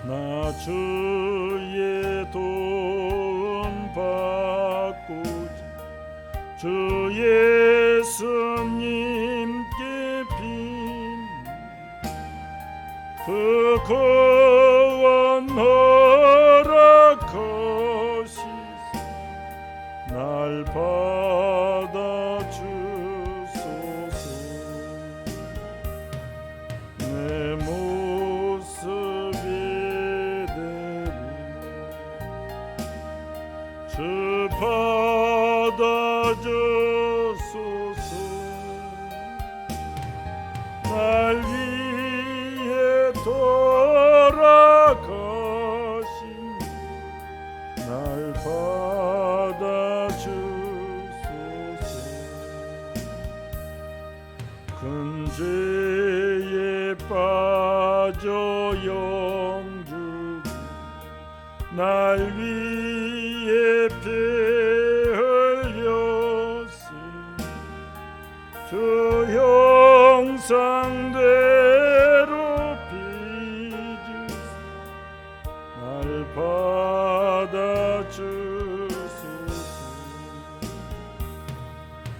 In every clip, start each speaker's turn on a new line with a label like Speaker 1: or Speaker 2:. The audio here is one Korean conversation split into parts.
Speaker 1: 나 주의 도움 받고자 주 예수님께 빈 그 구원 허락하시사 날 받아주소서. 내 모습이 되리 주 받아주소서. 날 위해 돌아가신 날 받아주소서. 큰 죄에 빠져 영주 날 위해 피 흘렸으니 주 형상대로 빚으사 날 받아주소서.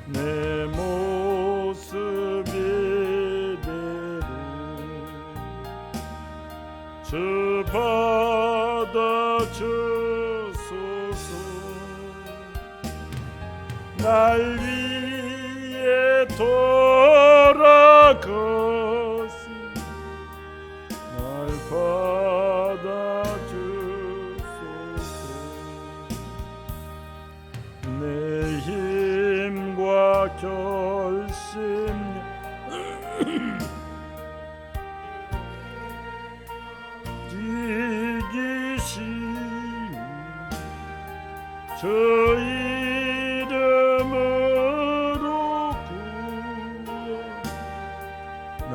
Speaker 1: 내 모습이 대로 주 받아주소서. 날 위해 돌아가신 날 받아주소서. 내 힘과 결심 이기심 주 이름으로 구원 날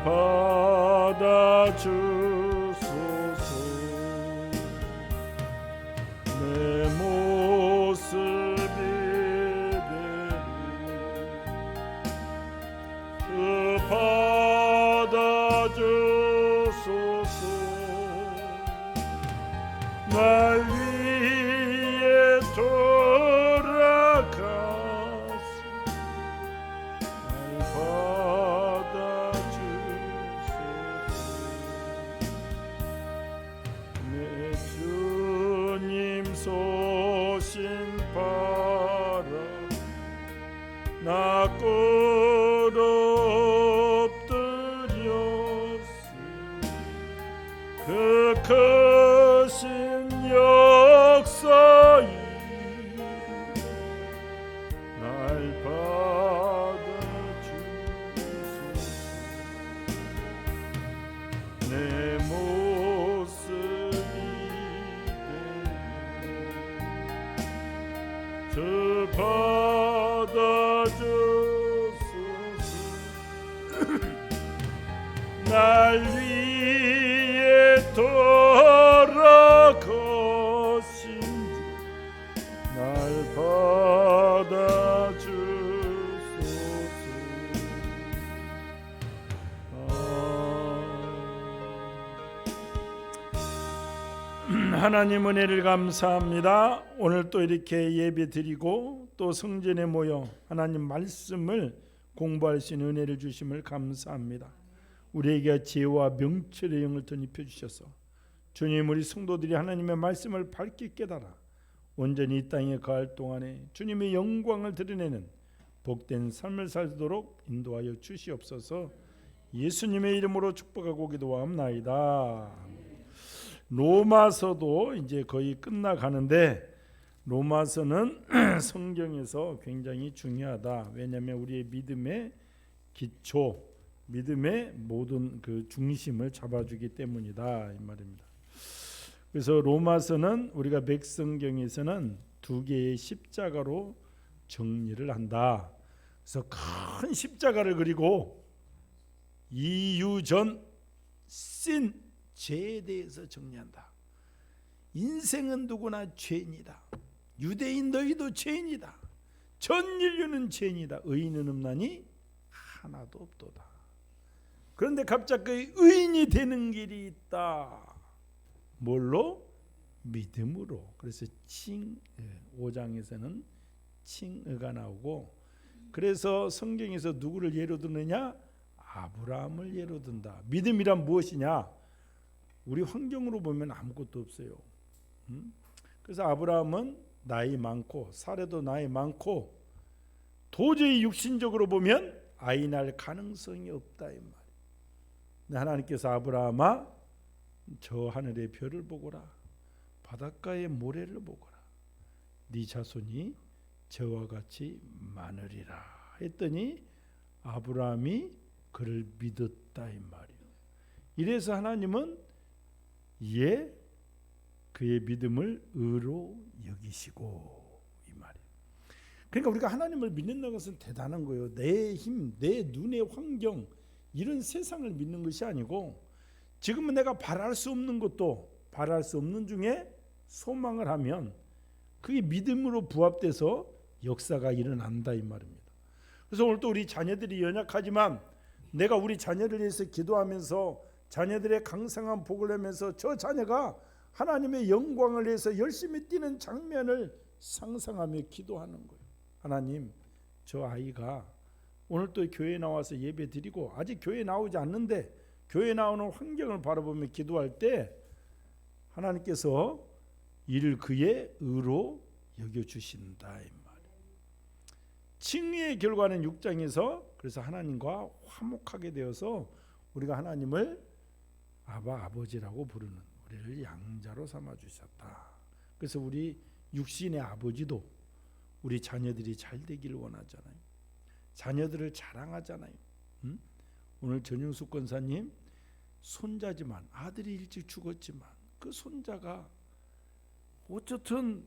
Speaker 1: 받아주소서. 내 모습이 되리 주 받아주소서. 날 위해 돌아가신 날 받아주소서. 내 주님 소신 바라 나 꿇어 엎드렸으니 그 크신 역사 이루 날 받아주소서. 내 모습이 되리 주 받아주소서. 날 위해 돌아가신 날 받아주소서. 하나님 은혜를 감사합니다. 오늘 또 이렇게 예배 드리고 또 성전에 모여 하나님 말씀을 공부할 수 있는 은혜를 주심을 감사합니다. 우리에게 지혜와 명철의 영을 덧입혀 주셔서 주님 우리 성도들이 하나님의 말씀을 밝게 깨달아 온전히 이 땅에 거할 동안에 주님의 영광을 드러내는 복된 삶을 살도록 인도하여 주시옵소서. 예수님의 이름으로 축복하고 기도하옵나이다. 로마서도 이제 거의 끝나가는데 로마서는 성경에서 굉장히 중요하다. 왜냐하면 우리의 믿음의 기초, 믿음의 모든 그 중심을 잡아주기 때문이다 이 말입니다. 그래서 로마서는 우리가 맥성경에서는 두 개의 십자가로 정리를 한다. 그래서 큰 십자가를 그리고 이유전 신 죄에 대해서 정리한다. 인생은 누구나 죄인이다. 유대인 너희도 죄인이다. 전 인류는 죄인이다. 의인은 없나니 하나도 없도다. 그런데 갑자기 의인이 되는 길이 있다. 뭘로? 믿음으로. 그래서 5장에서는 칭의가 나오고, 그래서 성경에서 누구를 예로 드느냐? 아브라함을 예로 든다. 믿음이란 무엇이냐? 우리 환경으로 보면 아무것도 없어요. 그래서 아브라함은 나이 많고 사례도 나이 많고 도저히 육신적으로 보면 아이 낳을 가능성이 없다 이 말이에요. 하나님께서 아브라함아, 저 하늘의 별을 보거라, 바닷가의 모래를 보거라, 네 자손이 저와 같이 많으리라 했더니 아브라함이 그를 믿었다 이 말이에요. 이래서 하나님은 그의 믿음을 의로 여기시고 이 말이에요. 그러니까 우리가 하나님을 믿는다는 것은 대단한 거예요. 내 힘, 내 눈의 환경, 이런 세상을 믿는 것이 아니고, 지금은 내가 바랄 수 없는 것도 바랄 수 없는 중에 소망을 하면 그게 믿음으로 부합돼서 역사가 일어난다 이 말입니다. 그래서 오늘 또 우리 자녀들이 연약하지만 내가 우리 자녀를 위해서 기도하면서 자녀들의 강성한 복을 내면서 저 자녀가 하나님의 영광을 위해서 열심히 뛰는 장면을 상상하며 기도하는 거예요. 하나님, 저 아이가 오늘 또 교회에 나와서 예배 드리고 아직 교회에 나오지 않는데 교회에 나오는 환경을 바라보며 기도할 때 하나님께서 이를 그의 의로 여겨주신다 이 말이에요. 칭의의 결과는 6장에서 그래서 하나님과 화목하게 되어서 우리가 하나님을 아바 아버지라고 부르는, 우리를 양자로 삼아 주셨다. 그래서 우리 육신의 아버지도 우리 자녀들이 잘 되기를 원하잖아요. 자녀들을 자랑하잖아요. 오늘 전영숙 권사님 손자지만, 아들이 일찍 죽었지만 그 손자가 어쨌든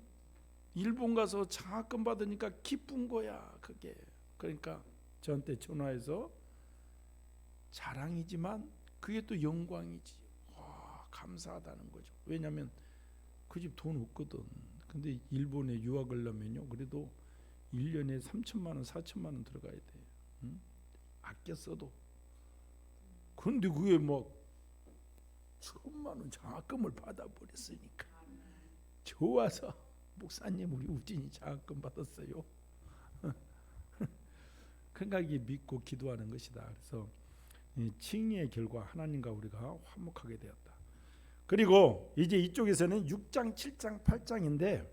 Speaker 1: 일본 가서 장학금 받으니까 기쁜 거야 그게. 그러니까 저한테 전화해서 자랑이지만 그게 또 영광이지. 와, 감사하다는 거죠. 왜냐하면 그 집 돈 없거든. 근데 일본에 유학을 가면요, 그래도 1년에 3천만 원, 4천만 원 들어가야 돼. 아껴 써도. 근데 그게 막 1천만 원 장학금을 받아버렸으니까 좋아서, 목사님 우리 우진이 장학금 받았어요. 생각이 믿고 기도하는 것이다. 그래서 칭의의 결과 하나님과 우리가 화목하게 되었다. 그리고 이제 이쪽에서는 6장, 7장, 8장인데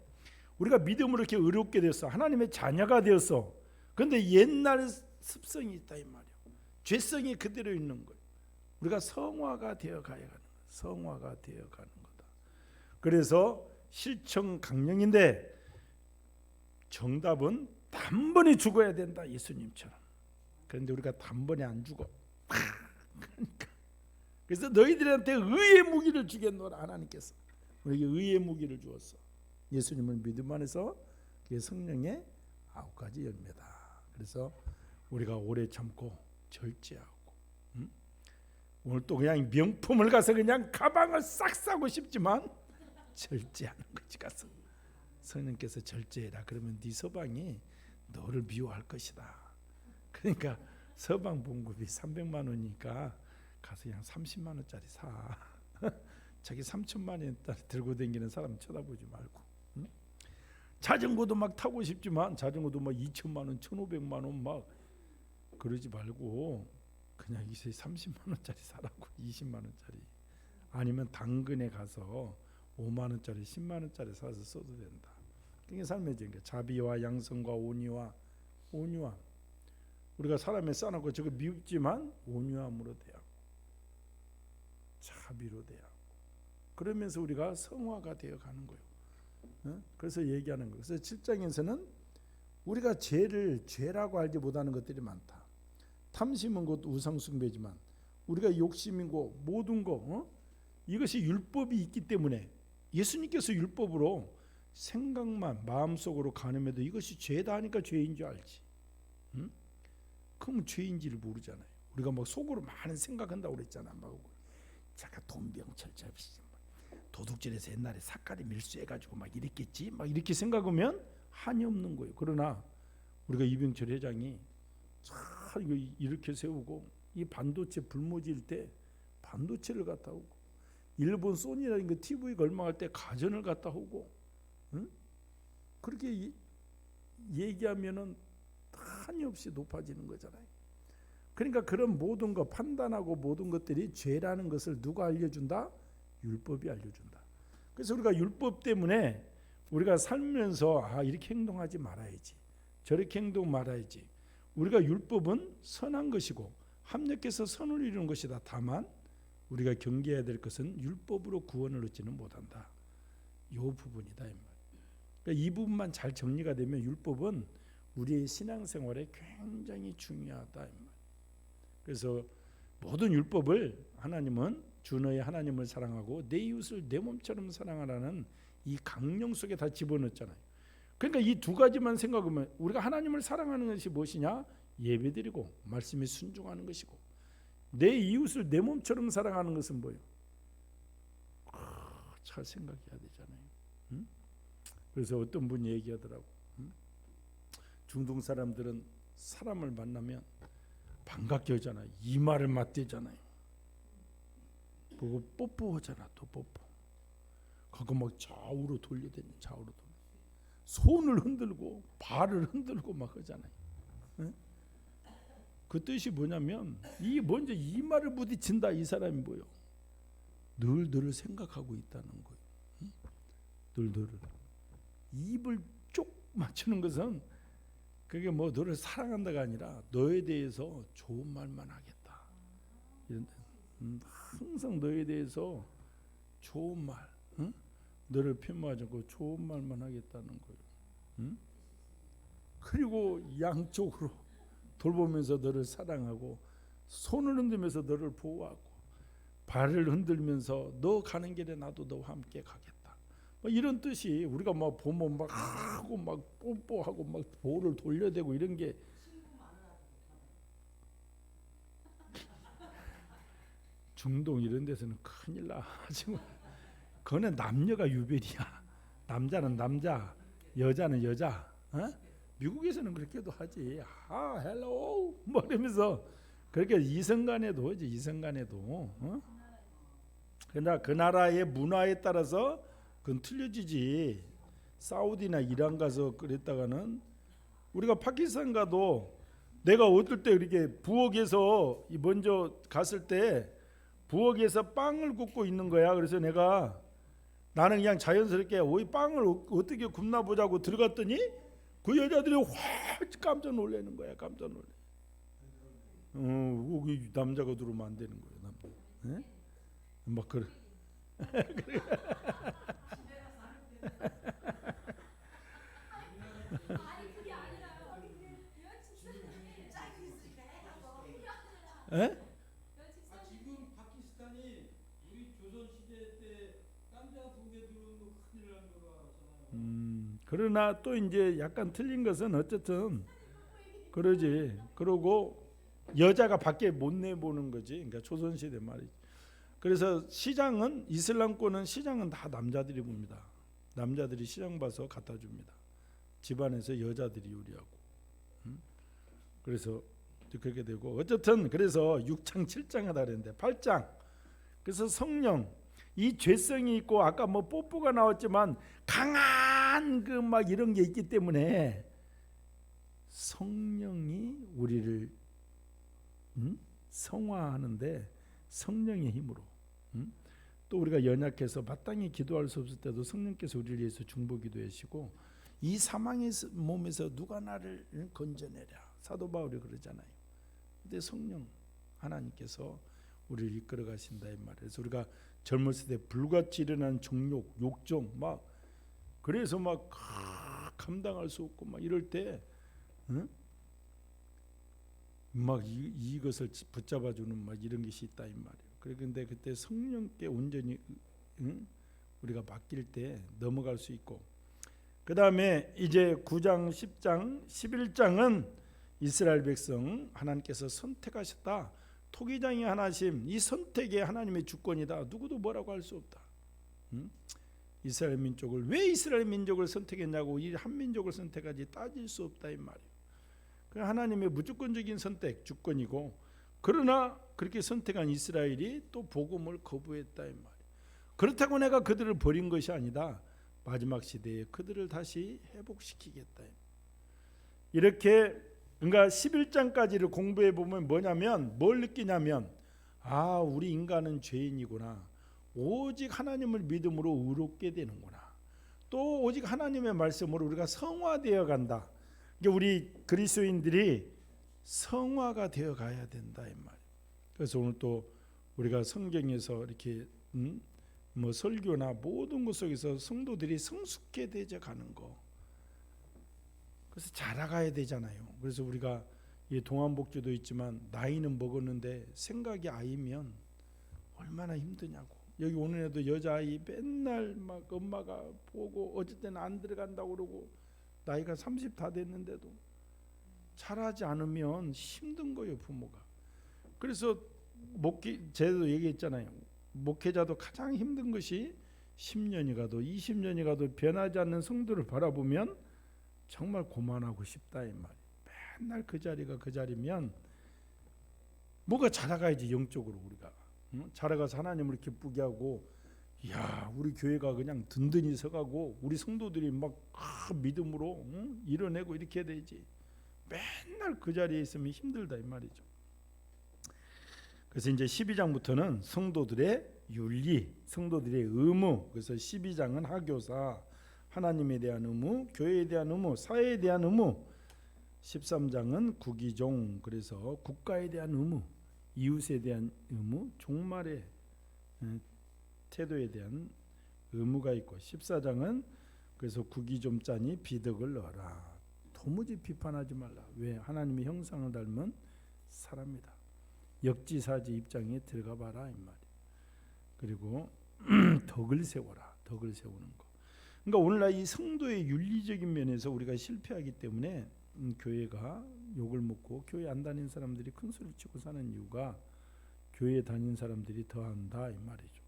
Speaker 1: 우리가 믿음으로 이렇게 의롭게 되었어. 하나님의 자녀가 되었어. 그런데 옛날 습성이 있다 이 말이야. 죄성이 그대로 있는 거예요. 우리가 성화가 되어 가야 하는 거야. 성화가 되어 가는 거다. 그래서 실천 강령인데 정답은 단번에 죽어야 된다, 예수님처럼. 그런데 우리가 단번에 안 죽어. 그러니까 그래서 너희들한테 의의 무기를 주겠노라. 하나님께서 우리에게 의의 무기를 주었어. 예수님을 믿음 안에서 그게 성령의 9가지 열매다. 그래서 우리가 오래 참고 절제하고, 오늘 또 그냥 명품을 가서 그냥 가방을 싹 싸고 싶지만 절제하는 거지. 가서 성령께서 절제해라. 그러면 네 서방이 너를 미워할 것이다. 그러니까 서방 봉급이 300만 원이니까 가서 그냥 30만 원짜리 사. 자기 3천만 원짜리 들고 다니는 사람 쳐다보지 말고. 자전거도 막 타고 싶지만 자전거도 막 2천만 원, 1,500만 원 막 그러지 말고 그냥 이제 30만 원짜리 사라고. 20만 원짜리. 아니면 당근에 가서 5만 원짜리, 10만 원짜리 사서 써도 된다. 그게 삶의 정계. 자비와 양성과 온유와 온유함. 우리가 사람의 싸놓고 저거 미흡지만 온유함으로 대하고 자비로 대하고, 그러면서 우리가 성화가 되어 가는 거예요. 그래서 얘기하는 거예요. 그래서 7장에서는 우리가 죄라고 알지 못하는 것들이 많다. 탐심은 곧 우상숭배지만 우리가 욕심이고 모든 거, 이것이 율법이 있기 때문에 예수님께서 율법으로 생각만 마음속으로 가늠해도 이것이 죄다 하니까 죄인 줄 알지. 그러면 죄인지를 모르잖아요. 우리가 막 속으로 많은 생각한다고 그랬잖아. 막 잠깐 돈병철잡시 도둑질해서 옛날에 삿가리 밀수해가지고 막 이랬겠지, 막 이렇게 생각하면 한이 없는 거예요. 그러나 우리가 이병철 회장이 참 이거 이렇게 세우고 이 반도체 불모질 때 반도체를 갖다 오고 일본 소니라는 그 TV 걸망할 때 가전을 갖다 오고, 응? 그렇게 얘기하면은 한이 없이 높아지는 거잖아요. 그러니까 그런 모든 거 판단하고 모든 것들이 죄라는 것을 누가 알려준다? 율법이 알려준다. 그래서 우리가 율법 때문에 우리가 살면서 이렇게 행동하지 말아야지, 저렇게 행동 말아야지. 우리가 율법은 선한 것이고 합력해서 선을 이루는 것이다. 다만 우리가 경계해야 될 것은 율법으로 구원을 얻지는 못한다. 이 부분이다 이 말. 그러니까 이 부분만 잘 정리가 되면 율법은 우리의 신앙생활에 굉장히 중요하다 이 말. 그래서 모든 율법을 하나님은 주 너의 하나님을 사랑하고 내 이웃을 내 몸처럼 사랑하라는 이 강령 속에 다 집어넣었잖아요. 그러니까 이 두 가지만 생각하면 우리가 하나님을 사랑하는 것이 무엇이냐? 예배드리고 말씀에 순종하는 것이고, 내 이웃을 내 몸처럼 사랑하는 것은 뭐예요? 잘 생각해야 되잖아요. 응? 그래서 어떤 분이 얘기하더라고. 응? 중동 사람들은 사람을 만나면 반갑게 하잖아요. 이마를 맞대잖아요. 그리고 뽀뽀하잖아. 또 뽀뽀. 그거 막 좌우로 돌려대는, 좌우로 돌려. 손을 흔들고 발을 흔들고 막 하잖아요. 응? 그 뜻이 뭐냐면 이 먼저 이마를 부딪힌다. 이 사람이 뭐요? 늘 너를 생각하고 있다는 거예요. 응? 늘 너를. 입을 쪽 맞추는 것은 그게 뭐 너를 사랑한다가 아니라 너에 대해서 좋은 말만 하겠다. 이런, 항상 너에 대해서 좋은 말, 응? 너를 편마하지 않고 좋은 말만 하겠다는 거예요. 응? 그리고 양쪽으로 돌보면서 너를 사랑하고, 손을 흔들면서 너를 보호하고, 발을 흔들면서 너 가는 길에 나도 너와 함께 가겠다. 뭐 이런 뜻이, 우리가 막 보면 막 하고 막 뽀뽀하고 막 볼을 돌려대고 이런 게 중동 이런 데서는 큰일 나. 지금 그거는 남녀가 유별이야. 남자는 남자, 여자는 여자. 어? 미국에서는 그렇게도 하지. 헬로 뭐 이러면서 그렇게 이성간에도 이제 이성간에도. 어? 그러나 그 나라의 문화에 따라서 그건 틀려지지. 사우디나 이란 가서 그랬다가는, 우리가 파키스탄 가도 내가 어떨 때 이렇게 부엌에서 먼저 갔을 때 부엌에서 빵을 굽고 있는 거야. 그래서 나는 그냥 자연스럽게 오이 빵을 어떻게 굽나 보자고 들어갔더니 그 여자들이 확 깜짝 놀라는 거야. 깜짝 놀래. 거기 남자가 들어오면 안 되는 거예요. 남자. 네? 막 그래. 에?
Speaker 2: 지금 파키스탄이 우리 조선 시대 때 남자 동네 들어오면 큰일 난 거라잖아요.
Speaker 1: 그러나 또 이제 약간 틀린 것은 어쨌든 그러지. 그러고 여자가 밖에 못 내보는 거지. 그러니까 조선 시대 말이지. 그래서 시장은, 이슬람권은 시장은 다 남자들이 봅니다. 남자들이 시장 봐서 갖다 줍니다. 집안에서 여자들이 요리하고. 그래서 그렇게 되고, 어쨌든 그래서 6장 7장 하다 그랬는데 8장, 그래서 성령, 이 죄성이 있고 아까 뭐 뽀뽀가 나왔지만 강한 그 막 이런 게 있기 때문에 성령이 우리를 성화하는데, 성령의 힘으로, 또 우리가 연약해서 마땅히 기도할 수 없을 때도 성령께서 우리를 위해서 중보기도 하시고, 이 사망의 몸에서 누가 나를 건져내랴, 사도 바울이 그러잖아요. 근데 성령 하나님께서 우리를 이끌어 가신다 이 말이에요. 그래서 우리가 젊었을 때 불같이 일어난 정욕, 욕정 막, 그래서 막 감당할 수 없고 막 이럴 때 막 이것을 붙잡아주는 막 이런 것이 있다 이 말이에요. 그런데 그때 성령께 온전히 우리가 맡길 때 넘어갈 수 있고, 그 다음에 이제 9장, 10장, 11장은 이스라엘 백성 하나님께서 선택하셨다. 토기장이 하나심, 이 선택이 하나님의 주권이다. 누구도 뭐라고 할 수 없다. 이스라엘 민족을, 왜 이스라엘 민족을 선택했냐고, 이 한 민족을 선택하지 따질 수 없다 이 말이에요. 하나님의 무조건적인 선택, 주권이고, 그러나 그렇게 선택한 이스라엘이 또 복음을 거부했다 이 말이에요. 그렇다고 내가 그들을 버린 것이 아니다. 마지막 시대에 그들을 다시 회복시키겠다. 이렇게 그러니까 11장까지를 공부해 보면 뭐냐면 뭘 느끼냐면 우리 인간은 죄인이구나. 오직 하나님을 믿음으로 의롭게 되는구나. 또 오직 하나님의 말씀으로 우리가 성화되어 간다. 그러니까 우리 그리스도인들이 성화가 되어 가야 된다 이 말. 그래서 오늘 또 우리가 성경에서 이렇게 뭐 설교나 모든 것 속에서 성도들이 성숙해져 가는 거. 그래서 자라가야 되잖아요. 그래서 우리가 이 동안복주도 있지만 나이는 먹었는데 생각이 아이면 얼마나 힘드냐고. 여기 오는 애도 여자아이 맨날 막 엄마가 보고 어쩔 때는 안 들어간다고 그러고 나이가 30 다 됐는데도 잘하지 않으면 힘든 거예요 부모가. 그래서 제도 얘기했잖아요. 목회자도 가장 힘든 것이 10년이 가도 20년이 가도 변하지 않는 성도를 바라보면 정말 고만하고 싶다 이 말이에요. 맨날 그 자리가 그 자리면 뭐가 자라가야지 영적으로 우리가 자라가서 하나님을 기쁘게 하고 우리 교회가 그냥 든든히 서가고 우리 성도들이 막 믿음으로 이뤄내고 이렇게 해야 되지. 맨날 그 자리에 있으면 힘들다 이 말이죠. 그래서 이제 12장부터는 성도들의 윤리, 성도들의 의무. 그래서 12장은 하교사, 하나님에 대한 의무, 교회에 대한 의무, 사회에 대한 의무. 13장은 국의종, 그래서 국가에 대한 의무, 이웃에 대한 의무, 종말의 태도에 대한 의무가 있고 14장은 그래서 국이 좀 짜니 비덕을 넣어라. 도무지 비판하지 말라. 왜? 하나님의 형상을 닮은 사람이다. 역지사지 입장에 들어가 봐라 이 말이에요. 그리고 덕을 세워라. 덕을 세우는 거. 그러니까 오늘날 이 성도의 윤리적인 면에서 우리가 실패하기 때문에 교회가 욕을 먹고 교회 안 다니는 사람들이 큰 소리 치고 사는 이유가 교회 다니는 사람들이 더한다 이 말이죠.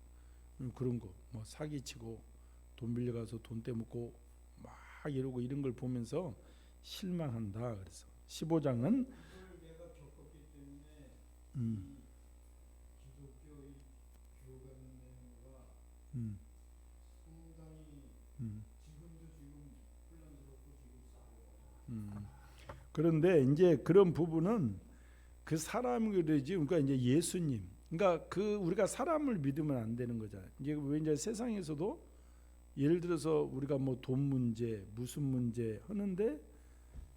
Speaker 1: 그런 거 뭐 사기치고 돈 빌려가서 돈 떼먹고 막 이러고 이런 걸 보면서 실망한다. 그래서 15장은
Speaker 2: 내가 겪었기 때문에 기독교의 교회가 내가 상당히 지금도 혼란스럽고 지금 싸워요.
Speaker 1: 그런데 이제 그런 부분은 그 사람이 그러지. 그러니까 이제 예수님. 그러니까 그 우리가 사람을 믿으면 안 되는 거잖아요. 이제 세상에서도 예를 들어서 우리가 뭐 돈 문제, 무슨 문제 하는데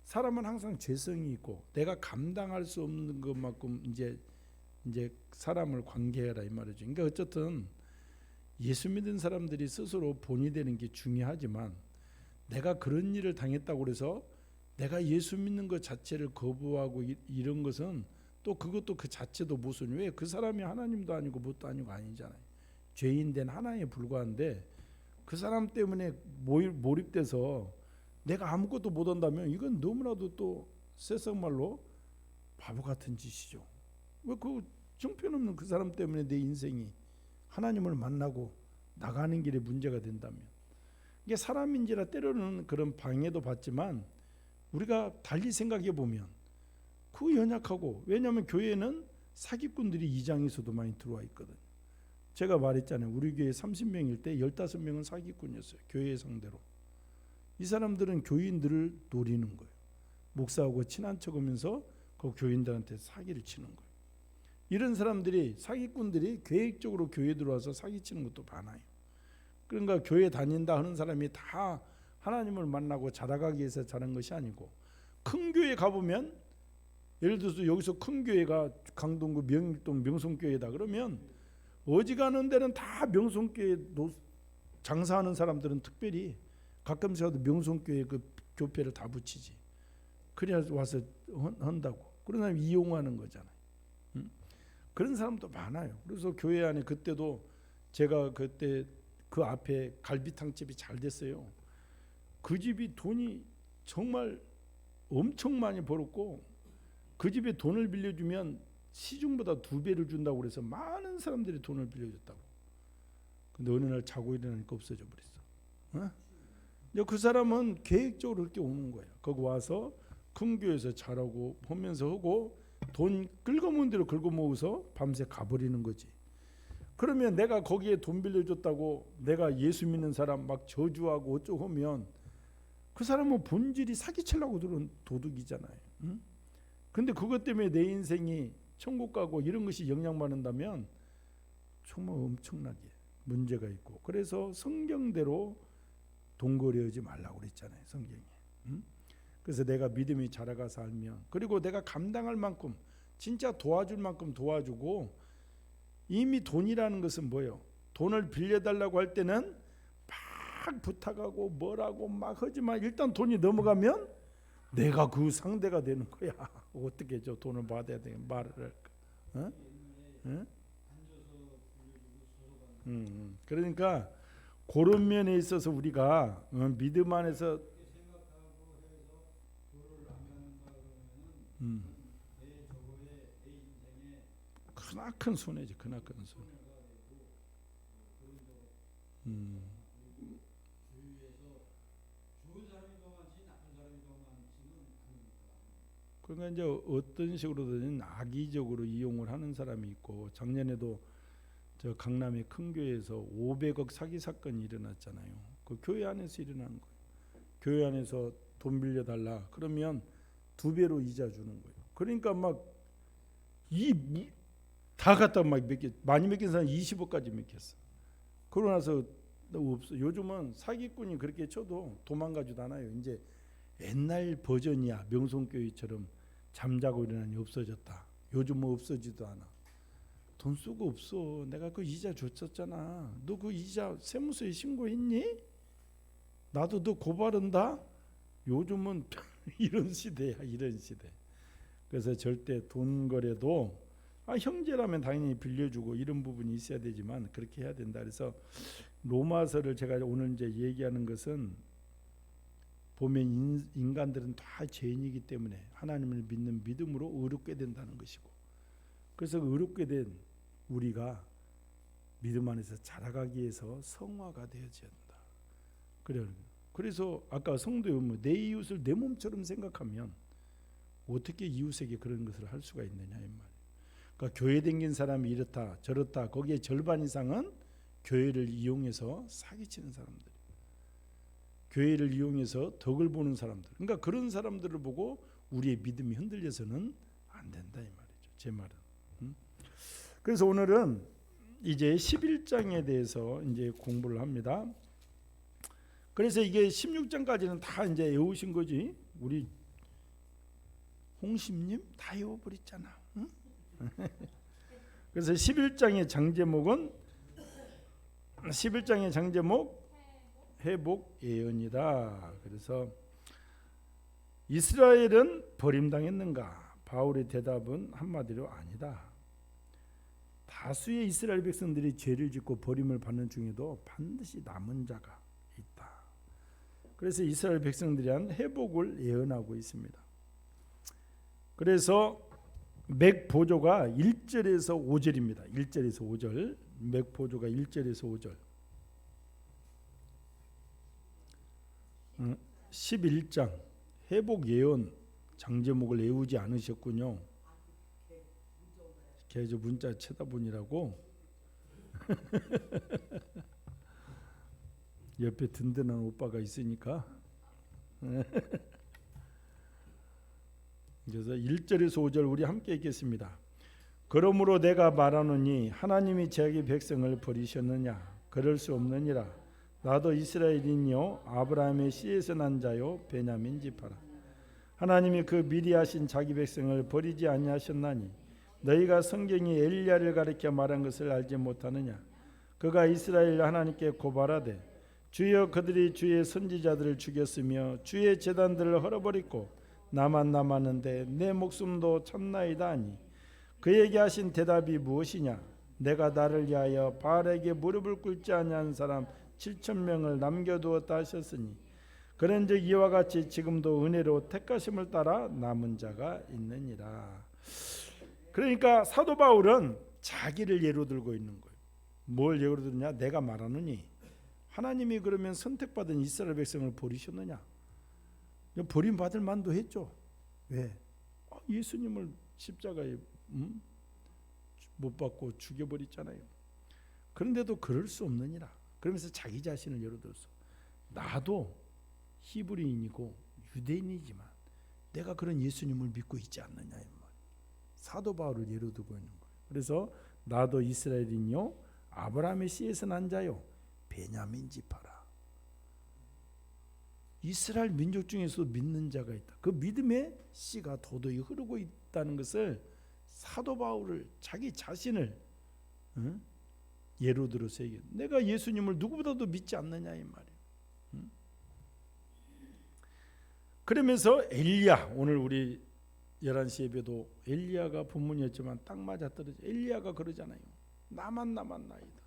Speaker 1: 사람은 항상 재성이 있고 내가 감당할 수 없는 것만큼 이제 사람을 관계해라 이 말이죠. 그러니까 어쨌든 예수 믿은 사람들이 스스로 본이 되는 게 중요하지만 내가 그런 일을 당했다고 해서 내가 예수 믿는 것 자체를 거부하고 이런 것은 또 그것도 그 자체도 무슨 왜 그 사람이 하나님도 아니고 뭣도 아니고 아니잖아요. 죄인 된 하나에 불과한데 그 사람 때문에 몰입돼서 내가 아무것도 못한다면 이건 너무나도 또 세상말로 바보 같은 짓이죠. 왜 그 정편없는 그 사람 때문에 내 인생이 하나님을 만나고 나가는 길에 문제가 된다면 이게 사람인지라 때로는 그런 방해도 받지만 우리가 달리 생각해 보면 그 연약하고 왜냐하면 교회는 사기꾼들이 이장에서도 많이 들어와 있거든요. 제가 말했잖아요. 우리 교회 30명일 때 15명은 사기꾼이었어요. 교회 상대로. 이 사람들은 교인들을 노리는 거예요. 목사하고 친한 척하면서 그 교인들한테 사기를 치는 거예요. 이런 사람들이 사기꾼들이 계획적으로 교회에 들어와서 사기치는 것도 많아요. 그러니까 교회 다닌다 하는 사람이 다 하나님을 만나고 자라가기 위해서 자란 것이 아니고 큰 교회 가보면 예를 들어서 여기서 큰 교회가 강동구 명일동 명성교회다 그러면 어지간한 데는 다 명성교회 장사하는 사람들은 특별히 가끔씩라도 명성교회 그 교패를 다 붙이지. 그래야 와서 한다고. 그런 사람 이용하는 거잖아요. 그런 사람도 많아요. 그래서 교회 안에 그때도 제가 그때 그 앞에 갈비탕집이 잘 됐어요. 그 집이 돈이 정말 엄청 많이 벌었고 그 집에 돈을 빌려주면 시중보다 2배를 준다고 그래서 많은 사람들이 돈을 빌려줬다고. 근데 어느 날 자고 일어나니까 없어져 버렸어. 그 사람은 계획적으로 그렇게 오는 거야. 거기 와서 큰 교회에서 자라고 보면서 하고 돈 긁어모은 대로 긁어모어서 밤새 가버리는 거지. 그러면 내가 거기에 돈 빌려줬다고 내가 예수 믿는 사람 막 저주하고 어쩌고 하면 그 사람은 본질이 사기치려고 들은 도둑이잖아요. 응? 근데 그것 때문에 내 인생이 천국 가고 이런 것이 영향받는다면 정말 엄청나게 문제가 있고, 그래서 성경대로 동거래하지 말라고 그랬잖아요, 성경에. 응? 그래서 내가 믿음이 자라가 살면, 그리고 내가 감당할 만큼 진짜 도와줄 만큼 도와주고, 이미 돈이라는 것은 뭐예요? 돈을 빌려달라고 할 때는 막 부탁하고 뭐라고 막 하지만 일단 돈이 넘어가면 내가 그 상대가 되는 거야. 어떻게 저 돈을 받아야 돼? 말을 할까? 어? 응? 그러니까 그런 면에 있어서 우리가 믿음 안에서 크나큰 손해지, 크나큰 손해. 그러니까 이제 어떤 식으로든 악의적으로 이용을 하는 사람이 있고, 작년에도 저 강남의 큰 교회에서 500억 사기 사건이 일어났잖아요. 그 교회 안에서 일어난 거예요. 교회 안에서 돈 빌려달라 그러면 2배로 이자 주는 거예요. 그러니까 막 이 다 갖다 막 많이 맡긴 사람 20억까지 맡겼어. 그러고 나서 없어. 요즘은 사기꾼이 그렇게 쳐도 도망가지도 않아요. 이제 옛날 버전이야. 명성교회처럼 잠자고 일어나니 없어졌다. 요즘은 없어지도 않아. 돈 쓰고 없어. 내가 그 이자 줬었잖아. 너 그 이자 세무서에 신고했니? 나도 너 고발한다. 요즘은 이런 시대야, 이런 시대. 그래서 절대 돈 거래도 형제라면 당연히 빌려주고 이런 부분이 있어야 되지만 그렇게 해야 된다. 그래서 로마서를 제가 오늘 이제 얘기하는 것은 보면 인간들은 다 죄인이기 때문에 하나님을 믿는 믿음으로 의롭게 된다는 것이고, 그래서 의롭게 된 우리가 믿음 안에서 자라가기 위해서 성화가 되어져야 된다. 그래서 아까 성도에 보면 내 이웃을 내 몸처럼 생각하면 어떻게 이웃에게 그런 것을 할 수가 있느냐 이 말. 그러니까 교회 댕긴 사람이 이렇다 저렇다, 거기에 절반 이상은 교회를 이용해서 사기치는 사람들, 교회를 이용해서 덕을 보는 사람들. 그러니까 그런 사람들을 보고 우리의 믿음이 흔들려서는 안 된다 이 말이죠, 제 말은. 그래서 오늘은 이제 11장에 대해서 이제 공부를 합니다. 그래서 이게 16장까지는 다 이제 외우신 거지. 우리 홍심님 다 외워버렸잖아. 응? 그래서 11장의 장제목 회복 예언이다. 그래서 이스라엘은 버림당했는가? 바울의 대답은 한마디로 아니다. 다수의 이스라엘 백성들이 죄를 짓고 버림을 받는 중에도 반드시 남은 자가 있다. 그래서 이스라엘 백성들이 한 회복을 예언하고 있습니다. 그래서 맥보조가 1절에서 5절입니다. 1절에서 5절. 맥보조가 1절에서 5절. 11장 회복 예언 장제목을 외우지 않으셨군요. 계속 문자 쳐다보니라고. 옆에 든든한 오빠가 있으니까. 그래서 1절에서 5절 우리 함께 읽겠습니다. 그러므로 내가 말하노니 하나님이 자기 백성을 버리셨느냐? 그럴 수 없느니라. 나도 이스라엘인요 아브라함의 씨에서 난 자요 베냐민 지파라. 하나님이 그 미리 하신 자기 백성을 버리지 아니하셨나니 너희가 성경이 엘리야를 가리켜 말한 것을 알지 못하느냐? 그가 이스라엘 하나님께 고발하되 주여 그들이 주의 선지자들을 죽였으며 주의 제단들을 헐어버리고 나만 남았는데 내 목숨도 참나이다 하니 그에게 하신 대답이 무엇이냐? 내가 나를 위하여 바알에게 무릎을 꿇지 아니한 사람 7,000명을 남겨두었다 하셨으니 그런즉 이와 같이 지금도 은혜로 택하심을 따라 남은 자가 있느니라. 그러니까 사도 바울은 자기를 예로 들고 있는 거예요. 뭘 예로 들느냐? 내가 말하노니 하나님이 그러면 선택받은 이스라엘 백성을 버리셨느냐? 버림받을 만도 했죠. 왜? 예수님을 십자가에 못 박고 죽여버렸잖아요. 그런데도 그럴 수 없느니라. 그러면서 자기 자신을 예로 들어서 나도 히브리인이고 유대인이지만 내가 그런 예수님을 믿고 있지 않느냐 이 말. 사도 바울을 예로 두고 있는 거예요. 그래서 나도 이스라엘인요 아브라함의 씨에서 난 자요 베냐민 지파라. 이스라엘 민족 중에서도 믿는 자가 있다. 그 믿음의 씨가 도도히 흐르고 있다는 것을 사도 바울을 자기 자신을 예로 들어서 얘기해. 내가 예수님을 누구보다도 믿지 않느냐 이 말이에요. 그러면서 엘리야, 오늘 우리 11시 예배도 엘리야가 본문이었지만 딱 맞아 떨어져. 엘리야가 그러잖아요. 나만 나이다.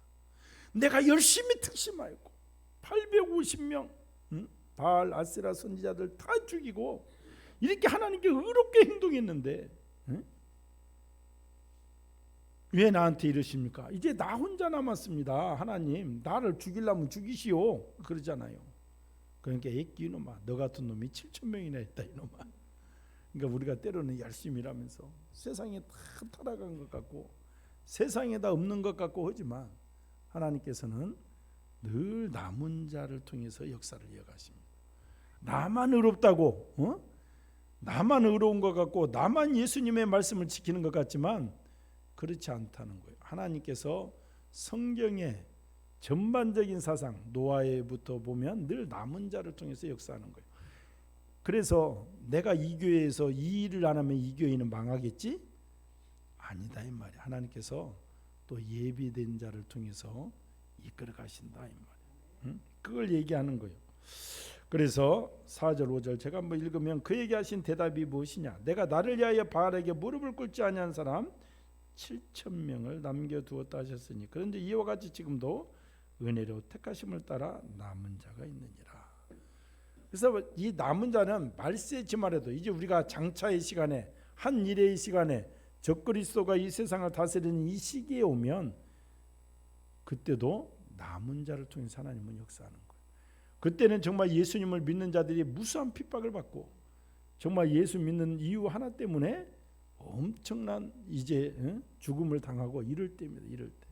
Speaker 1: 내가 열심히 특심하였고 850명 바알 아세라 선지자들 다 죽이고 이렇게 하나님께 의롭게 행동했는데 왜 나한테 이러십니까? 이제 나 혼자 남았습니다. 하나님 나를 죽이려면 죽이시오 그러잖아요. 그러니까 애끼 이놈아, 너 같은 놈이 7,000명이나 했다 이놈아. 그러니까 우리가 때로는 열심히 일하면서 세상에 다 타락한 것 같고 세상에 다 없는 것 같고 하지만 하나님께서는 늘 남은 자를 통해서 역사를 이어가십니다. 나만 의롭다고 나만 의로운 것 같고 나만 예수님의 말씀을 지키는 것 같지만 그렇지 않다는 거예요. 하나님께서 성경의 전반적인 사상 노아에부터 보면 늘 남은 자를 통해서 역사하는 거예요. 그래서 내가 이 교회에서 이 일을 안 하면 이 교회는 망하겠지? 아니다 이 말이야. 하나님께서 또 예비된 자를 통해서 이끌어 가신다 이 말이야. 그걸 얘기하는 거예요. 그래서 4절 5절 제가 한번 읽으면 그에게 하신 대답이 무엇이냐? 내가 나를 위하여 바알에게 무릎을 꿇지 아니한 사람 7,000명을 남겨두었다 하셨으니 그런데 이와 같이 지금도 은혜로 택하심을 따라 남은 자가 있느니라. 그래서 이 남은 자는 말세지말에도 이제 우리가 장차의 시간에 한 일의 시간에 적그리스도가 이 세상을 다스리는 이 시기에 오면 그때도 남은 자를 통해서 하나님은 역사하는 거예요. 그때는 정말 예수님을 믿는 자들이 무수한 핍박을 받고 정말 예수 믿는 이유 하나 때문에 엄청난 이제 죽음을 당하고 이럴 때입니다. 이럴 때.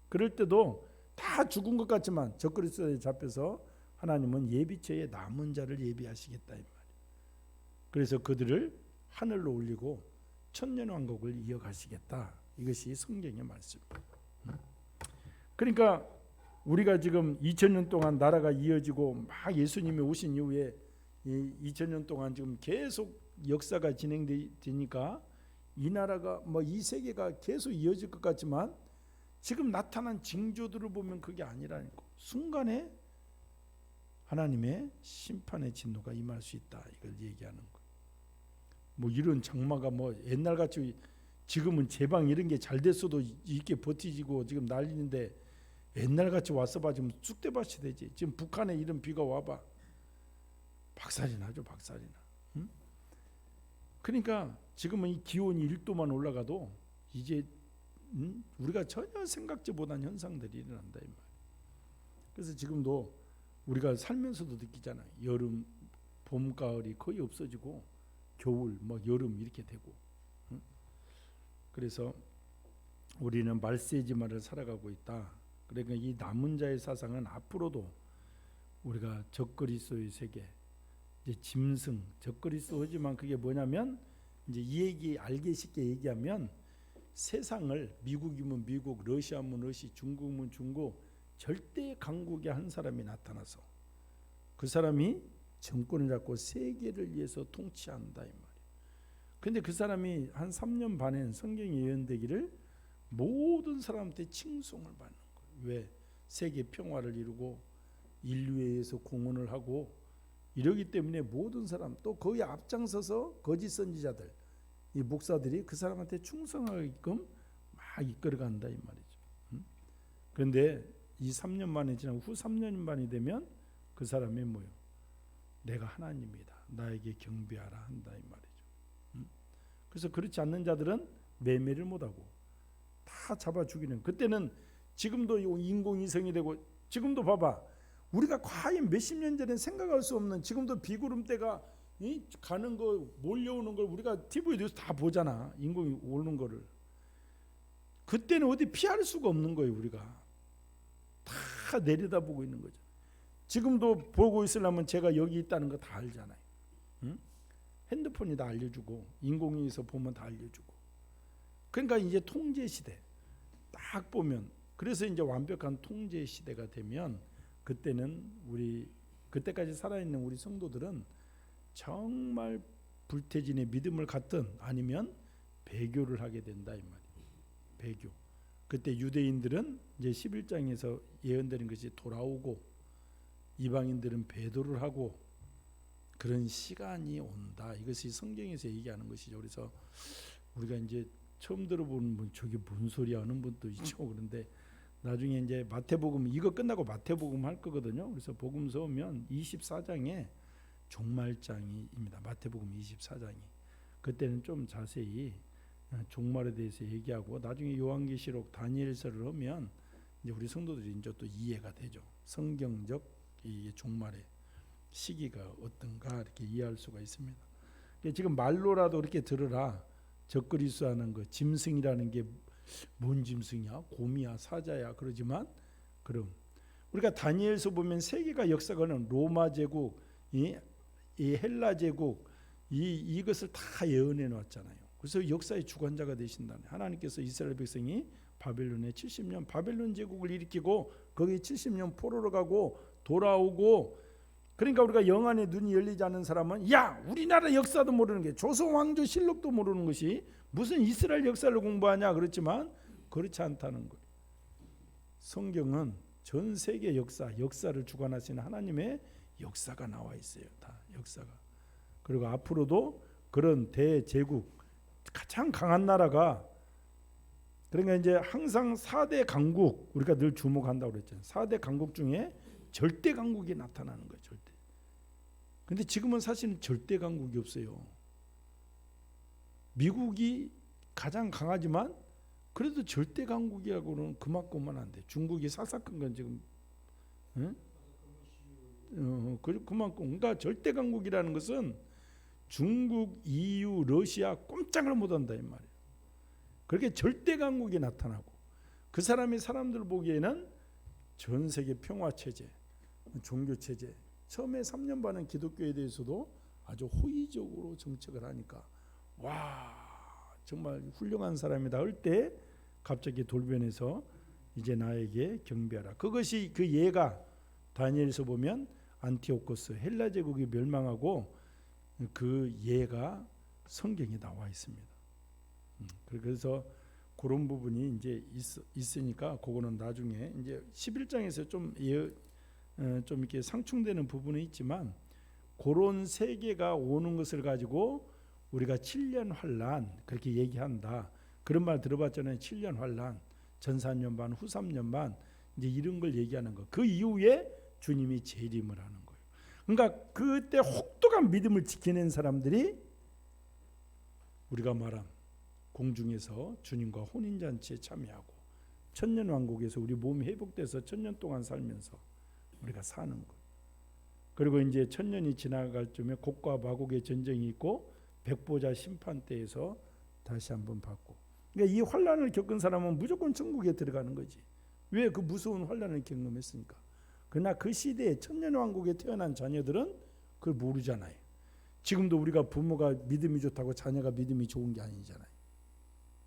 Speaker 1: 그럴 때도 다 죽은 것 같지만 적그리스도에 잡혀서 하나님은 예비처에 남은 자를 예비하시겠다 이 말이에요. 그래서 그들을 하늘로 올리고 천년왕국을 이어가시겠다. 이것이 성경의 말씀입니다. 그러니까 우리가 지금 2000년 동안 나라가 이어지고 막 예수님이 오신 이후에 2000년 동안 지금 계속 역사가 진행되니까 이 나라가 이 세계가 계속 이어질 것 같지만 지금 나타난 징조들을 보면 그게 아니라는 거. 순간에 하나님의 심판의 진노가 임할 수 있다. 이걸 얘기하는 거. 이런 장마가 옛날같이 지금은 제방 이런 게 잘 됐어도 이렇게 버티지고 지금 난리인데 옛날같이 와서 봐 지금 쑥대밭이 되지. 지금 북한에 이런 비가 와봐 박살이 나죠. 박살이 나. 응? 그러니까 지금은 이 기온이 1도만 올라가도 이제 우리가 전혀 생각지 못한 현상들이 일어난다 이 말. 그래서 지금도 우리가 살면서도 느끼잖아요. 여름, 봄, 가을이 거의 없어지고 겨울, 여름 이렇게 되고. 그래서 우리는 말세지말을 살아가고 있다. 그러니까 이 남은 자의 사상은 앞으로도 우리가 적그리스도의 세계, 이제 짐승, 적그리스도지만 그게 뭐냐면 이제 이 얘기 알기 쉽게 얘기하면 세상을 미국이면 미국, 러시아면 러시, 중국이면 중국 절대 강국의 한 사람이 나타나서 그 사람이 정권을 잡고 세계를 위해서 통치한다 이 말이에요. 근데 그 사람이 한 3년 반엔 성경이 예언되기를 모든 사람한테 칭송을 받는 거예요. 왜? 세계 평화를 이루고 인류에 의해서 공헌을 하고 이러기 때문에 모든 사람 또 거기 앞장서서 거짓 선지자들 이 목사들이 그 사람한테 충성하게끔 막 이끌어간다 이 말이죠. 그런데 이 3년 만에 지나고 후 3년 만이 되면 그 사람이 뭐요? 내가 하나님이다. 나에게 경배하라 한다 이 말이죠. 그래서 그렇지 않는 자들은 매매를 못하고 다 잡아 죽이는. 그때는 지금도 인공위성이 되고 지금도 봐봐. 우리가 과연 몇십 년 전에 생각할 수 없는 지금도 비구름대가 가는 거 몰려오는 걸 우리가 TV에서 다 보잖아. 인공이 오는 거를. 그때는 어디 피할 수가 없는 거예요 우리가. 다 내려다보고 있는 거죠. 지금도 보고 있으려면 제가 여기 있다는 거 다 알잖아요. 응? 핸드폰이 다 알려주고 인공위에서 보면 다 알려주고. 그러니까 이제 통제 시대 딱 보면, 그래서 이제 완벽한 통제 시대가 되면 그때는 그때까지 살아있는 우리 성도들은 정말 불태진의 믿음을 갖든 아니면 배교를 하게 된다 이 말이에요. 배교. 그때 유대인들은 이제 11장에서 예언되는 것이 돌아오고 이방인들은 배도를 하고 그런 시간이 온다. 이것이 성경에서 얘기하는 것이죠. 그래서 우리가 이제 처음 들어보는 분, 저게 뭔 소리야 하는 분도 있죠. 그런데 나중에 이제 마태복음, 이거 끝나고 마태복음 할 거거든요. 그래서 복음서 오면 24장에 종말장이입니다. 마태복음 24장이. 그때는 좀 자세히 종말에 대해서 얘기하고, 나중에 요한계시록 다니엘서를 하면 이제 우리 성도들이 이제 또 이해가 되죠. 성경적 이 종말의 시기가 어떤가 이렇게 이해할 수가 있습니다. 지금 말로라도 이렇게 들으라. 적그리스도하는 거, 짐승이라는 게 뭔 짐승이야? 곰이야? 사자야? 그러지만 그럼 우리가 다니엘서 보면 세계가 역사가는 로마 제국, 이 헬라 제국, 이것을 다 예언해 놨잖아요. 그래서 역사의 주관자가 되신다네. 하나님께서 이스라엘 백성이 바벨론에 70년 바벨론 제국을 일으키고 거기에 70년 포로로 가고 돌아오고, 그러니까 우리가 영안의 눈이 열리지 않는 사람은 야, 우리나라 역사도 모르는 게, 조선 왕조 실록도 모르는 것이 무슨 이스라엘 역사를 공부하냐 그렇지만 그렇지 않다는 거예요. 성경은 전 세계 역사를 주관하시는 하나님의 역사가 나와 있어요. 다 역사가. 그리고 앞으로도 그런 대제국, 가장 강한 나라가, 그러니까 이제 항상 4대 강국, 우리가 늘 주목한다고 그랬잖아요. 4대 강국 중에 절대 강국이 나타나는 거예요. 절대. 근데 지금은 사실은 절대 강국이 없어요. 미국이 가장 강하지만 그래도 절대 강국이라고는 그만큼만 안 돼. 중국이 사사큰 건 지금, 응? 그만큼. 그러니까 절대 강국이라는 것은 중국, EU, 러시아 꼼짝을 못한다 이 말이에요. 그렇게 절대 강국이 나타나고, 그 사람이 사람들 보기에는 전 세계 평화 체제, 종교 체제, 처음에 3년 반은 기독교에 대해서도 아주 호의적으로 정책을 하니까 와, 정말 훌륭한 사람이다 할 때 갑자기 돌변해서 이제 나에게 경배하라. 그것이 그 예가 다니엘서 보면 안티오코스 헬라 제국이 멸망하고 그 예가 성경에 나와 있습니다. 그래서 그런 부분이 이제 있으니까 그거는 나중에 이제 11장에서 좀 이렇게 상충되는 부분은 있지만, 그런 세계가 오는 것을 가지고 우리가 7년 환란 그렇게 얘기한다. 그런 말 들어봤잖아요. 7년 환란, 전 3년 반, 후 3년 반, 이제 이런 걸 얘기하는 거. 그 이후에 주님이 재림을 하는 거예요. 그러니까 그때 혹독한 믿음을 지켜낸 사람들이 우리가 말한 공중에서 주님과 혼인잔치에 참여하고 천년왕국에서 우리 몸이 회복돼서 천년 동안 살면서 우리가 사는 것. 그리고 이제 천년이 지나갈 쯤에 곡과 마곡의 전쟁이 있고 백보자 심판 때에서 다시 한번 받고. 그러니까 이 환란을 겪은 사람은 무조건 천국에 들어가는 거지. 왜? 그 무서운 환란을 경험했으니까. 그러나 그 시대에 천년왕국에 태어난 자녀들은 그걸 모르잖아요. 지금도 우리가 부모가 믿음이 좋다고 자녀가 믿음이 좋은 게 아니잖아요.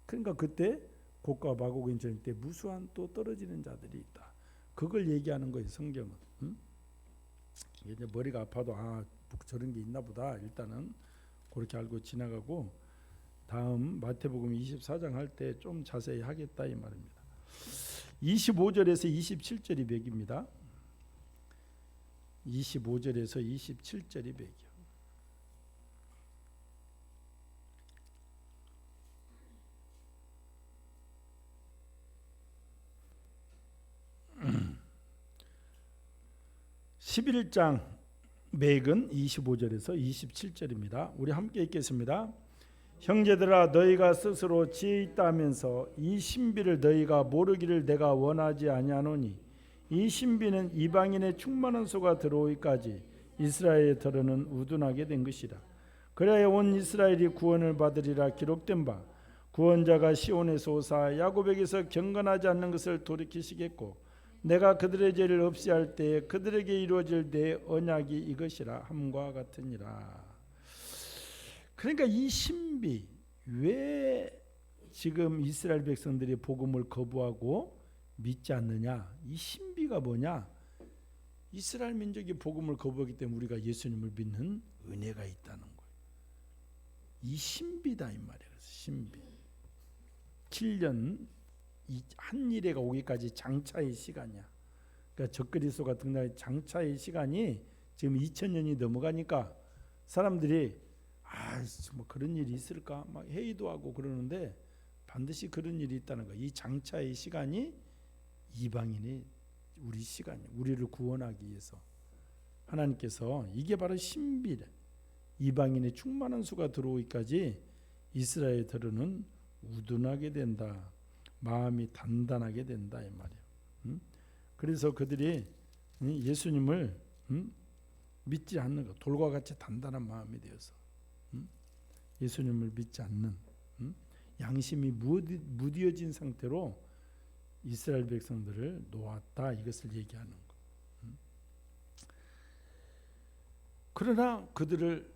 Speaker 1: 그러니까 그때 곡과 마곡의 전쟁 때 무수한 또 떨어지는 자들이 있다. 그걸 얘기하는 거예요, 성경은. 이제 머리가 아파도 저런 게 있나 보다. 일단은 그렇게 알고 지나가고, 다음 마태복음 24장 할 때 좀 자세히 하겠다 이 말입니다. 25절에서 27절이 맥입니다. 25절에서 27절이 맥이요. (11장) 맥은 25절에서 27절입니다. 우리 함께 읽겠습니다. 형제들아, 너희가 스스로 지혜 있다 하면서 이 신비를 너희가 모르기를 내가 원하지 아니하노니, 이 신비는 이방인의 충만한 소가 들어오기까지 이스라엘에 더러는 우둔하게 된 것이라. 그래야 온 이스라엘이 구원을 받으리라 기록된 바, 구원자가 시온에서 오사 야곱에게서 경건하지 않는 것을 돌이키시겠고 내가 그들의 죄를 없이 할 때에 그들에게 이루어질 내 언약이 이것이라 함과 같으니라. 그러니까 이 신비, 왜 지금 이스라엘 백성들이 복음을 거부하고 믿지 않느냐? 이 신비가 뭐냐? 이스라엘 민족이 복음을 거부하기 때문에 우리가 예수님을 믿는 은혜가 있다는 거예요. 이 신비다 이 말이에요. 신비. 7년 한 일회가 오기까지 장차의 시간이야. 그러니까 적그리스도가 등장한 장차의 시간이 지금 2000년이 넘어가니까 사람들이 뭐 그런 일이 있을까 막 회의도 하고 그러는데 반드시 그런 일이 있다는 거야. 이 장차의 시간이 이방인의 우리 시간이야. 우리를 구원하기 위해서 하나님께서 이게 바로 신비래. 이방인의 충만한 수가 들어오기까지 이스라엘들은 우둔하게 된다. 마음이 단단하게 된다 이 말이에요. 그래서 그들이 예수님을 믿지 않는 것, 돌과 같이 단단한 마음이 되어서 예수님을 믿지 않는 양심이 무뎌진 상태로 이스라엘 백성들을 놓았다 이것을 얘기하는 것. 그러나 그들을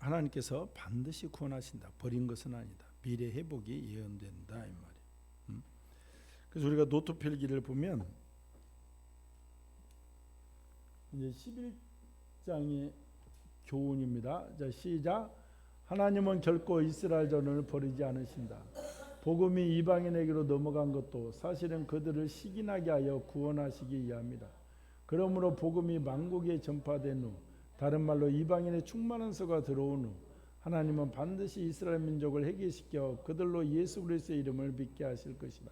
Speaker 1: 하나님께서 반드시 구원하신다. 버린 것은 아니다. 미래 회복이 예언된다 이 말이에요. 그래서 우리가 노트 필기를 보면 이제 11장의 교훈입니다. 자, 시작. 하나님은 결코 이스라엘 전을 버리지 않으신다. 복음이 이방인에게로 넘어간 것도 사실은 그들을 시기나게 하여 구원하시기 위함이다. 그러므로 복음이 만국에 전파된 후, 다른 말로 이방인의 충만한 서가 들어온 후 하나님은 반드시 이스라엘 민족을 회개시켜 그들로 예수 그리스도의 이름을 믿게 하실 것이다.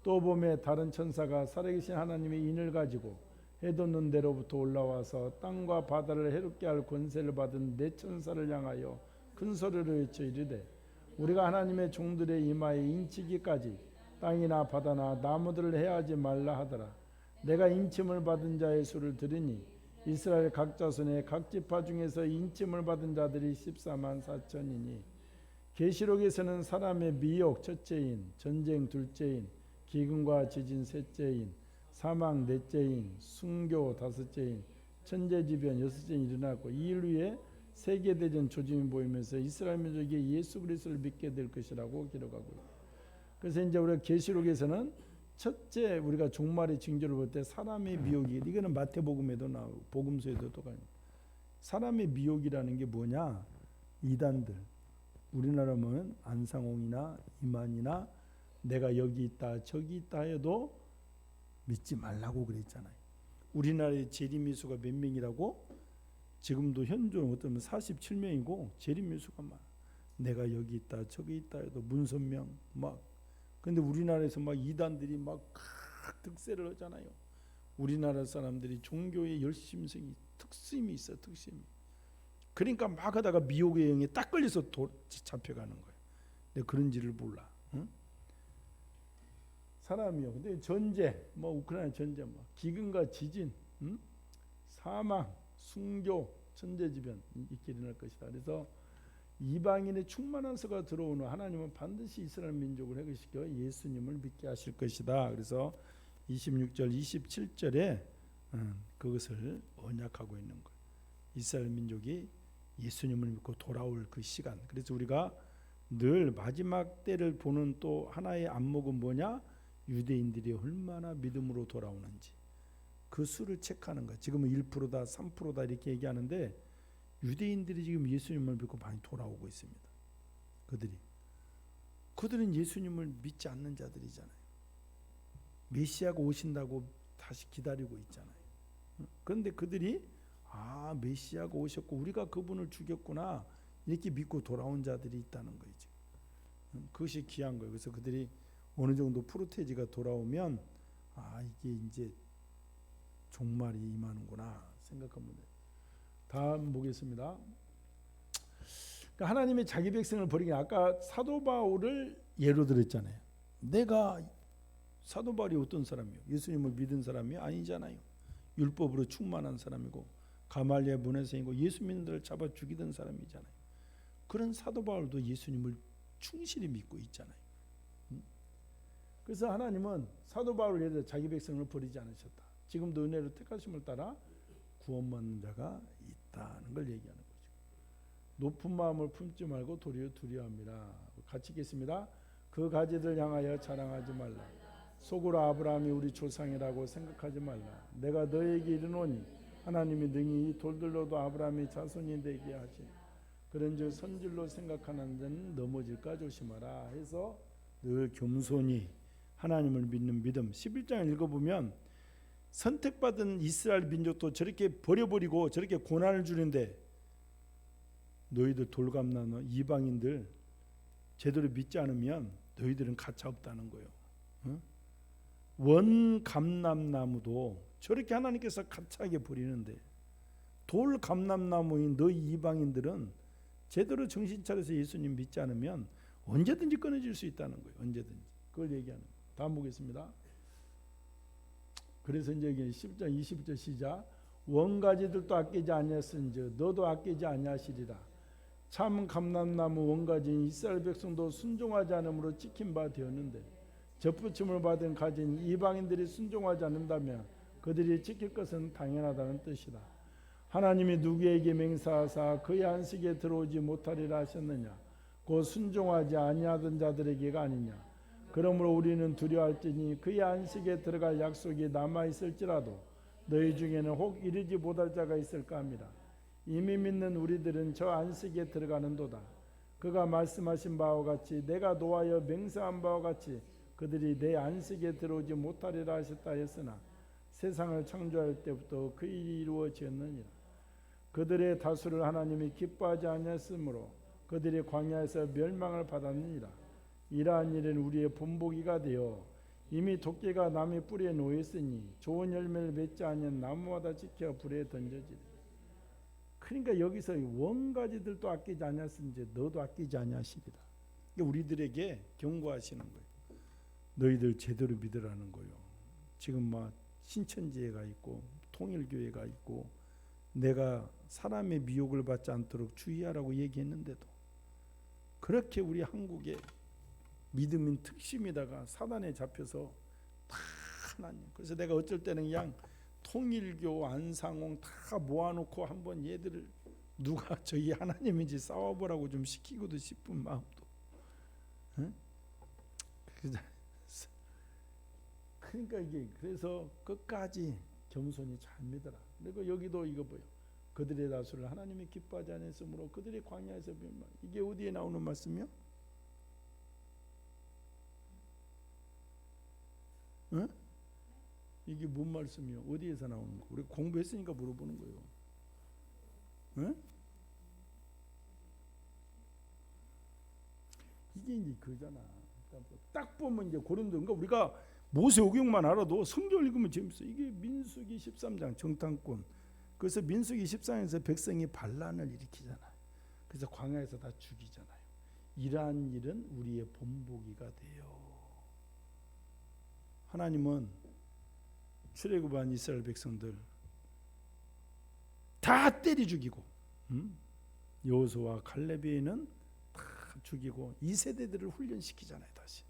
Speaker 1: 또 보매 다른 천사가 살아계신 하나님의 인을 가지고 해돋는 데로부터 올라와서 땅과 바다를 해롭게 할 권세를 받은 네 천사를 향하여 큰 소리로 외쳐 이르되 우리가 하나님의 종들의 이마에 인치기까지 땅이나 바다나 나무들을 해하지 말라 하더라. 내가 인침을 받은 자의 수를 들으니 이스라엘 각 자손의 각 지파 중에서 인침을 받은 자들이 14만 4천이니 계시록에서는 사람의 미혹 첫째인, 전쟁 둘째인, 기근과 지진 셋째인, 사망 넷째인, 순교 다섯째인, 천재지변 여섯째인 일어났고 이 일 후에 세계대전 조짐이 보이면서 이스라엘 민족이 예수 그리스도를 믿게 될 것이라고 기록하고 있습니다. 그래서 이제 우리가 계시록에서는 첫째 우리가 종말의 징조를 볼 때 사람의 미혹이, 이거는 마태복음에도 나오고 복음서에도 똑같아요. 사람의 미혹이라는 게 뭐냐? 이단들. 우리나라 보면 안상홍이나 이만이나 내가 여기 있다 저기 있다 해도 믿지 말라고 그랬잖아요. 우리나라의 재림미수가 몇 명이라고? 지금도 현존 어쩌면 47명이고 재림미수가 많아. 내가 여기 있다 저기 있다 해도 문선명 막. 근데 우리나라에서 막 이단들이 막 득세를 하잖아요. 우리나라 사람들이 종교의 열심성이 특심이 있어. 특심이. 그러니까 막 하다가 미혹의 영에 딱 걸려서 잡혀가는 거예요. 근데 그런지를 몰라. 응? 사람이요. 근데 전쟁, 뭐 우크라이나 전쟁, 뭐 기근과 지진, 사망, 순교, 천재지변 이렇게 일어날 것이다. 그래서 이방인의 충만한 서가 들어오는 하나님은 반드시 이스라엘 민족을 회개시켜 예수님을 믿게 하실 것이다. 그래서 26절, 27절에 그것을 언약하고 있는 거예요. 이스라엘 민족이 예수님을 믿고 돌아올 그 시간. 그래서 우리가 늘 마지막 때를 보는 또 하나의 안목은 뭐냐? 유대인들이 얼마나 믿음으로 돌아오는지 그 수를 체크하는 거야. 지금은 1%다 3%다 이렇게 얘기하는데 유대인들이 지금 예수님을 믿고 많이 돌아오고 있습니다. 그들은 예수님을 믿지 않는 자들이잖아요. 메시아가 오신다고 다시 기다리고 있잖아요. 그런데 그들이 메시아가 오셨고 우리가 그분을 죽였구나 이렇게 믿고 돌아온 자들이 있다는 거죠. 그것이 귀한 거예요. 그래서 그들이 어느 정도 프로테지가 돌아오면 이게 이제 종말이 임하는구나 생각하면 돼요. 다음 보겠습니다. 그러니까 하나님의 자기 백성을 버리기, 아까 사도 바울을 예로 들었잖아요. 내가 사도 바울이 어떤 사람이요? 예수님을 믿은 사람이 아니잖아요. 율법으로 충만한 사람이고 가말리엘 문화생이고 예수 믿는 자를 잡아 죽이던 사람이잖아요. 그런 사도 바울도 예수님을 충실히 믿고 있잖아요. 그래서 하나님은 사도 바울을 예를 들어 자기 백성을 버리지 않으셨다. 지금도 은혜로 택하심을 따라 구원받는 자가 있다는 걸 얘기하는 거죠. 높은 마음을 품지 말고 도리어 두려워합니다. 같이 읽겠습니다. 그 가지들 향하여 자랑하지 말라. 속으로 아브라함이 우리 조상이라고 생각하지 말라. 내가 너에게 이르노니 하나님이 능히 이 돌들로도 아브라함의 자손이 되게 하시. 그런즉 선질로 생각하는 자는 넘어질까 조심하라 해서 늘 겸손히 하나님을 믿는 믿음. 11장을 읽어보면 선택받은 이스라엘 민족도 저렇게 버려버리고 저렇게 고난을 주는데 너희들 돌감나무 이방인들 제대로 믿지 않으면 너희들은 가차 없다는 거예요. 응? 원감람나무도 저렇게 하나님께서 가차하게 버리는데 돌감람나무인 너희 이방인들은 제대로 정신 차려서 예수님 믿지 않으면 언제든지 끊어질 수 있다는 거예요. 언제든지. 그걸 얘기하는 거예요. 다음 보겠습니다. 그래서 이제 10장 20절 시작. 원가지들도 아끼지 아니하였은즉 너도 아끼지 아니하시리라. 참 감람나무 원가지인 이스라엘 백성도 순종하지 않음으로 찍힌 바 되었는데 접붙임을 받은 가진 이방인들이 순종하지 않는다면 그들이 지킬 것은 당연하다는 뜻이다. 하나님이 누구에게 맹세하사 그의 안식에 들어오지 못하리라 하셨느냐? 곧 순종하지 아니하던 자들에게가 아니냐? 그러므로 우리는 두려워할지니 그의 안식에 들어갈 약속이 남아있을지라도 너희 중에는 혹 이르지 못할 자가 있을까 합니다. 이미 믿는 우리들은 저 안식에 들어가는도다. 그가 말씀하신 바와 같이 내가 노하여 맹세한 바와 같이 그들이 내 안식에 들어오지 못하리라 하셨다 했으나 세상을 창조할 때부터 그 일이 이루어졌느니라. 그들의 다수를 하나님이 기뻐하지 아니하였으므로 그들이 광야에서 멸망을 받았느니라. 이러한 일은 우리의 본보기가 되어 이미 도끼가 남의 뿌리에 놓였으니 좋은 열매를 맺지 아니한 나무마다 지켜 불에 던져지리. 그러니까 여기서 원가지들도 아끼지 아니하신지 너도 아끼지 아니하시리라. 우리들에게 경고하시는 거예요. 너희들 제대로 믿으라는 거예요. 지금 막 신천지회가 있고 통일교회가 있고 내가 사람의 미혹을 받지 않도록 주의하라고 얘기했는데도 그렇게 우리 한국에 믿음인 특심이다가 사단에 잡혀서 다 하나님. 그래서 내가 어쩔 때는 그냥 통일교 안상홍 다 모아놓고 한번 얘들을 누가 저희 하나님인지 싸워보라고 좀 시키고도 싶은 마음도. 응? 그러니까 이게 그래서 끝까지 겸손히 잘 믿어라. 그리고 여기도 이거 보여. 그들의 다수를 하나님이 기뻐하지 않았으므로 그들의 광야에서 멸망. 이게 어디에 나오는 말씀이요? 응? 이게 뭔 말씀이요? 어디에서 나오는 거? 우리 공부했으니까 물어보는 거예요. 응? 이게 이제 그잖아. 딱 보면 이제 고린도 그러니까 우리가 모세오경만 알아도 성경 읽으면 재밌어. 이게 민수기 13장 정탐꾼. 그래서 민수기 14장에서 백성이 반란을 일으키잖아요. 그래서 광야에서 다 죽이잖아요. 이러한 일은 우리의 본보기가 돼요. 하나님은 출애굽한 이스라엘 백성들 다 때려 죽이고 여호수아와 갈렙에는 다 죽이고 이 세대들을 훈련시키잖아요. 다시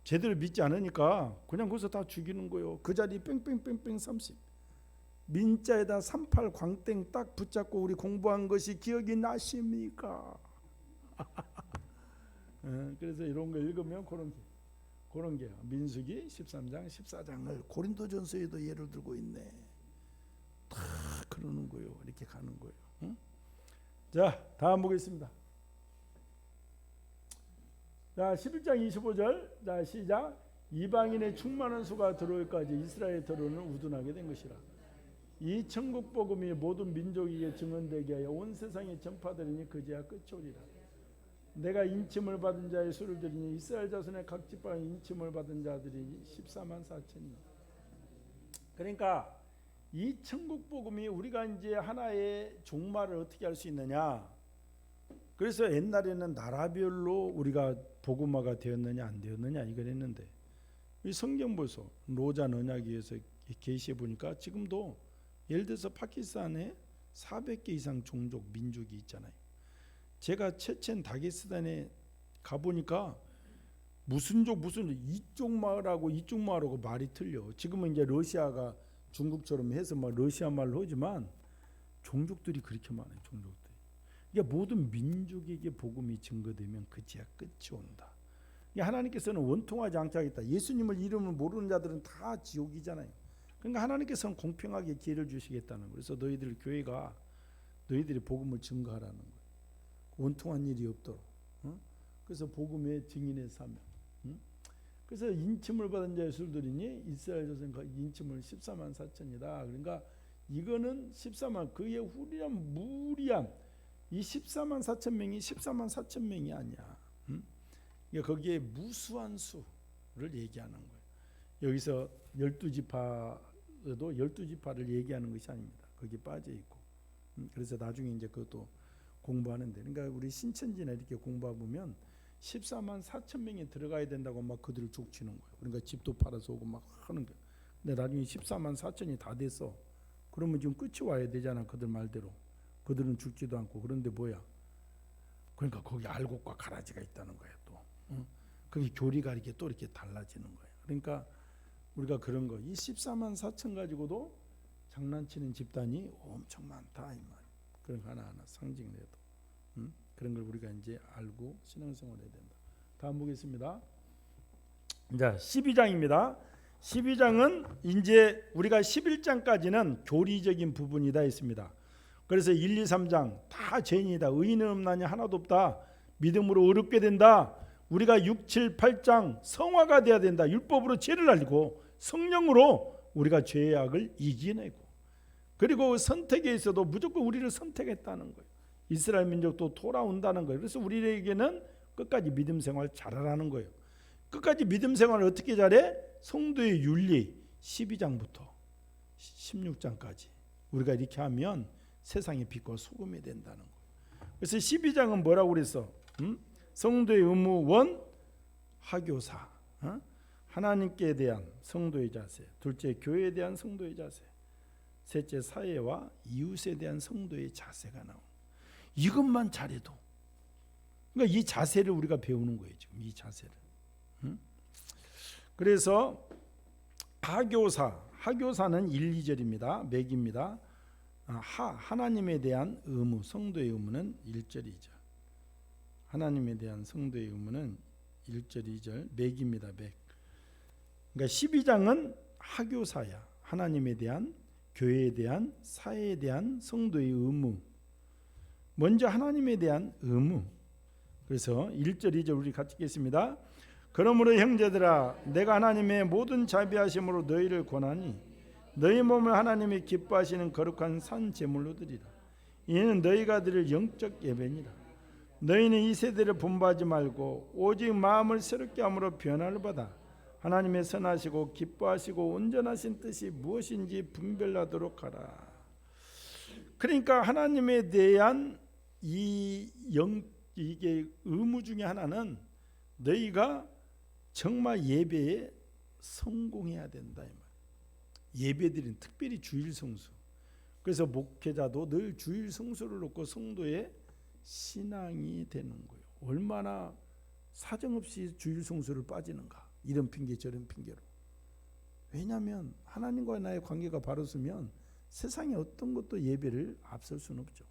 Speaker 1: 제대로 믿지 않으니까 그냥 거기서 다 죽이는 거예요. 그 자리 뺑뺑뺑뺑 30 민자에다 38 광땡 딱 붙잡고 우리 공부한 것이 기억이 나십니까? 그래서 이런 거 읽으면 그런 게요. 민수기 13장 14장을 고린도전서에도 예를 들고 있네. 다 그러는 거예요. 이렇게 가는 거예요. 응? 자, 다음 보겠습니다. 자, 11장 25절. 자, 시작. 이방인의 충만한 수가 들어올까지 이스라엘 들어오는 우둔하게 된 것이라. 이 천국 복음이 모든 민족에게 증언되게 하여 온 세상에 전파되리니 그제야 끝이 오리라. 내가 인침을 받은 자의 수를 들으니 이스라엘 자손의 각 지파에 인침을 받은 자들이 14만 4천이요. 그러니까 이 천국 복음이 우리가 이제 하나의 종말을 어떻게 할 수 있느냐. 그래서 옛날에는 나라별로 우리가 복음화가 되었느냐 안 되었느냐 이걸 했는데 이 성경 보소 로잔 언약에서 계시해 보니까 지금도 예를 들어서 파키스탄에 400개 이상 종족 민족이 있잖아요. 제가 체첸 다게스탄에 가보니까 무슨 이쪽 마을하고 이쪽 마을하고 말이 틀려. 지금은 이제 러시아가 중국처럼 해서 막 러시아 말로 하지만 종족들이 그렇게 많아요. 종족들이. 이게 모든 민족에게 복음이 증거되면 그제야 끝이 온다. 이게 하나님께서는 원통하지 않게 하겠다. 예수님을 이름을 모르는 자들은 다 지옥이잖아요. 그러니까 하나님께서는 공평하게 기회를 주시겠다는 거예요. 그래서 너희들 교회가 너희들이 복음을 증거하라는 거예요. 원통한 일이 없도록. 그래서 복음의 증인의 사명. 그래서 인침을 받은 자의 술들이니 이스라엘 자손 인침을 14만 4천이다. 그러니까 이거는 14만 그의 후리함 무리함 이 14만 4천 명이 14만 4천 명이 아니야. 그러니까 거기에 무수한 수를 얘기하는 거예요. 여기서 12지파도 12지파를 얘기하는 것이 아닙니다. 거기 빠져 있고. 그래서 나중에 이제 그것도 공부하는데, 그러니까 우리 신천지나 이렇게 공부해 보면 14만 4천 명이 들어가야 된다고 막 그들을 족치는 거예요. 그러니까 집도 팔아서 오고 막 하는 거예요. 근데 나중에 14만 4천이 다 됐어. 그러면 지금 끝이 와야 되잖아. 그들 말대로. 그들은 죽지도 않고. 그런데 뭐야? 그러니까 거기 알곡과 가라지가 있다는 거예요. 또 그게 교리가 이렇게 또 이렇게 달라지는 거예요. 그러니까 우리가 그런 거, 이 14만 4천 가지고도 장난치는 집단이 엄청 많다 이 말. 그런 거 하나하나 상징해도 그런 걸 우리가 이제 알고 신앙생활 해야 된다. 다음 보겠습니다. 자, 12장입니다. 12장은 이제 우리가 11장까지는 교리적인 부분이다 했습니다. 그래서 1, 2, 3장 다 죄인이다. 의인은 없나니 하나도 없다. 믿음으로 의롭게 된다. 우리가 6, 7, 8장 성화가 돼야 된다. 율법으로 죄를 알고 성령으로 우리가 죄의 악을 이겨내고, 그리고 선택에 있어도 무조건 우리를 선택했다는 거예요. 이스라엘 민족도 돌아온다는 거예요. 그래서 우리에게는 끝까지 믿음 생활 잘하라는 거예요. 끝까지 믿음 생활을 어떻게 잘해? 성도의 윤리 12장부터 16장까지 우리가 이렇게 하면 세상의 빛과 소금이 된다는 거예요. 그래서 12장은 뭐라고 그랬어? 성도의 의무 원, 하교사, 하나님께 대한 성도의 자세, 둘째 교회에 대한 성도의 자세, 셋째 사회와 이웃에 대한 성도의 자세가 나옵니다. 이것만 잘해도, 그러니까 이 자세를 우리가 배우는 거예요. 지금 이 자세를. 그래서 하교사는 1, 2절입니다. 맥입니다. 하나님에 대한 의무, 성도의 의무는 1절, 2절. 하나님에 대한 성도의 의무는 1절, 2절, 맥입니다. 맥. 그러니까 12장은 하교사야. 하나님에 대한, 교회에 대한, 사회에 대한 성도의 의무. 먼저 하나님에 대한 의무. 그래서 1절, 2절 우리 같이 읽겠습니다. 그러므로 형제들아, 내가 하나님의 모든 자비하심으로 너희를 권하니 너희 몸을 하나님이 기뻐하시는 거룩한 산 제물로 드리라. 이는 너희가 드릴 영적 예배니라. 너희는 이 세대를 분부하지 말고 오직 마음을 새롭게 함으로 변화를 받아 하나님의 선하시고 기뻐하시고 온전하신 뜻이 무엇인지 분별하도록 하라. 그러니까 하나님에 대한 이게 의무 중에 하나는 너희가 정말 예배에 성공해야 된다 이 말. 예배드린 특별히 주일 성수. 그래서 목회자도 늘 주일 성수를 놓고 성도의 신앙이 되는 거예요. 얼마나 사정없이 주일 성수를 빠지는가. 이런 핑계 저런 핑계로. 왜냐하면 하나님과 나의 관계가 바로 서면 세상의 어떤 것도 예배를 앞설 수는 없죠.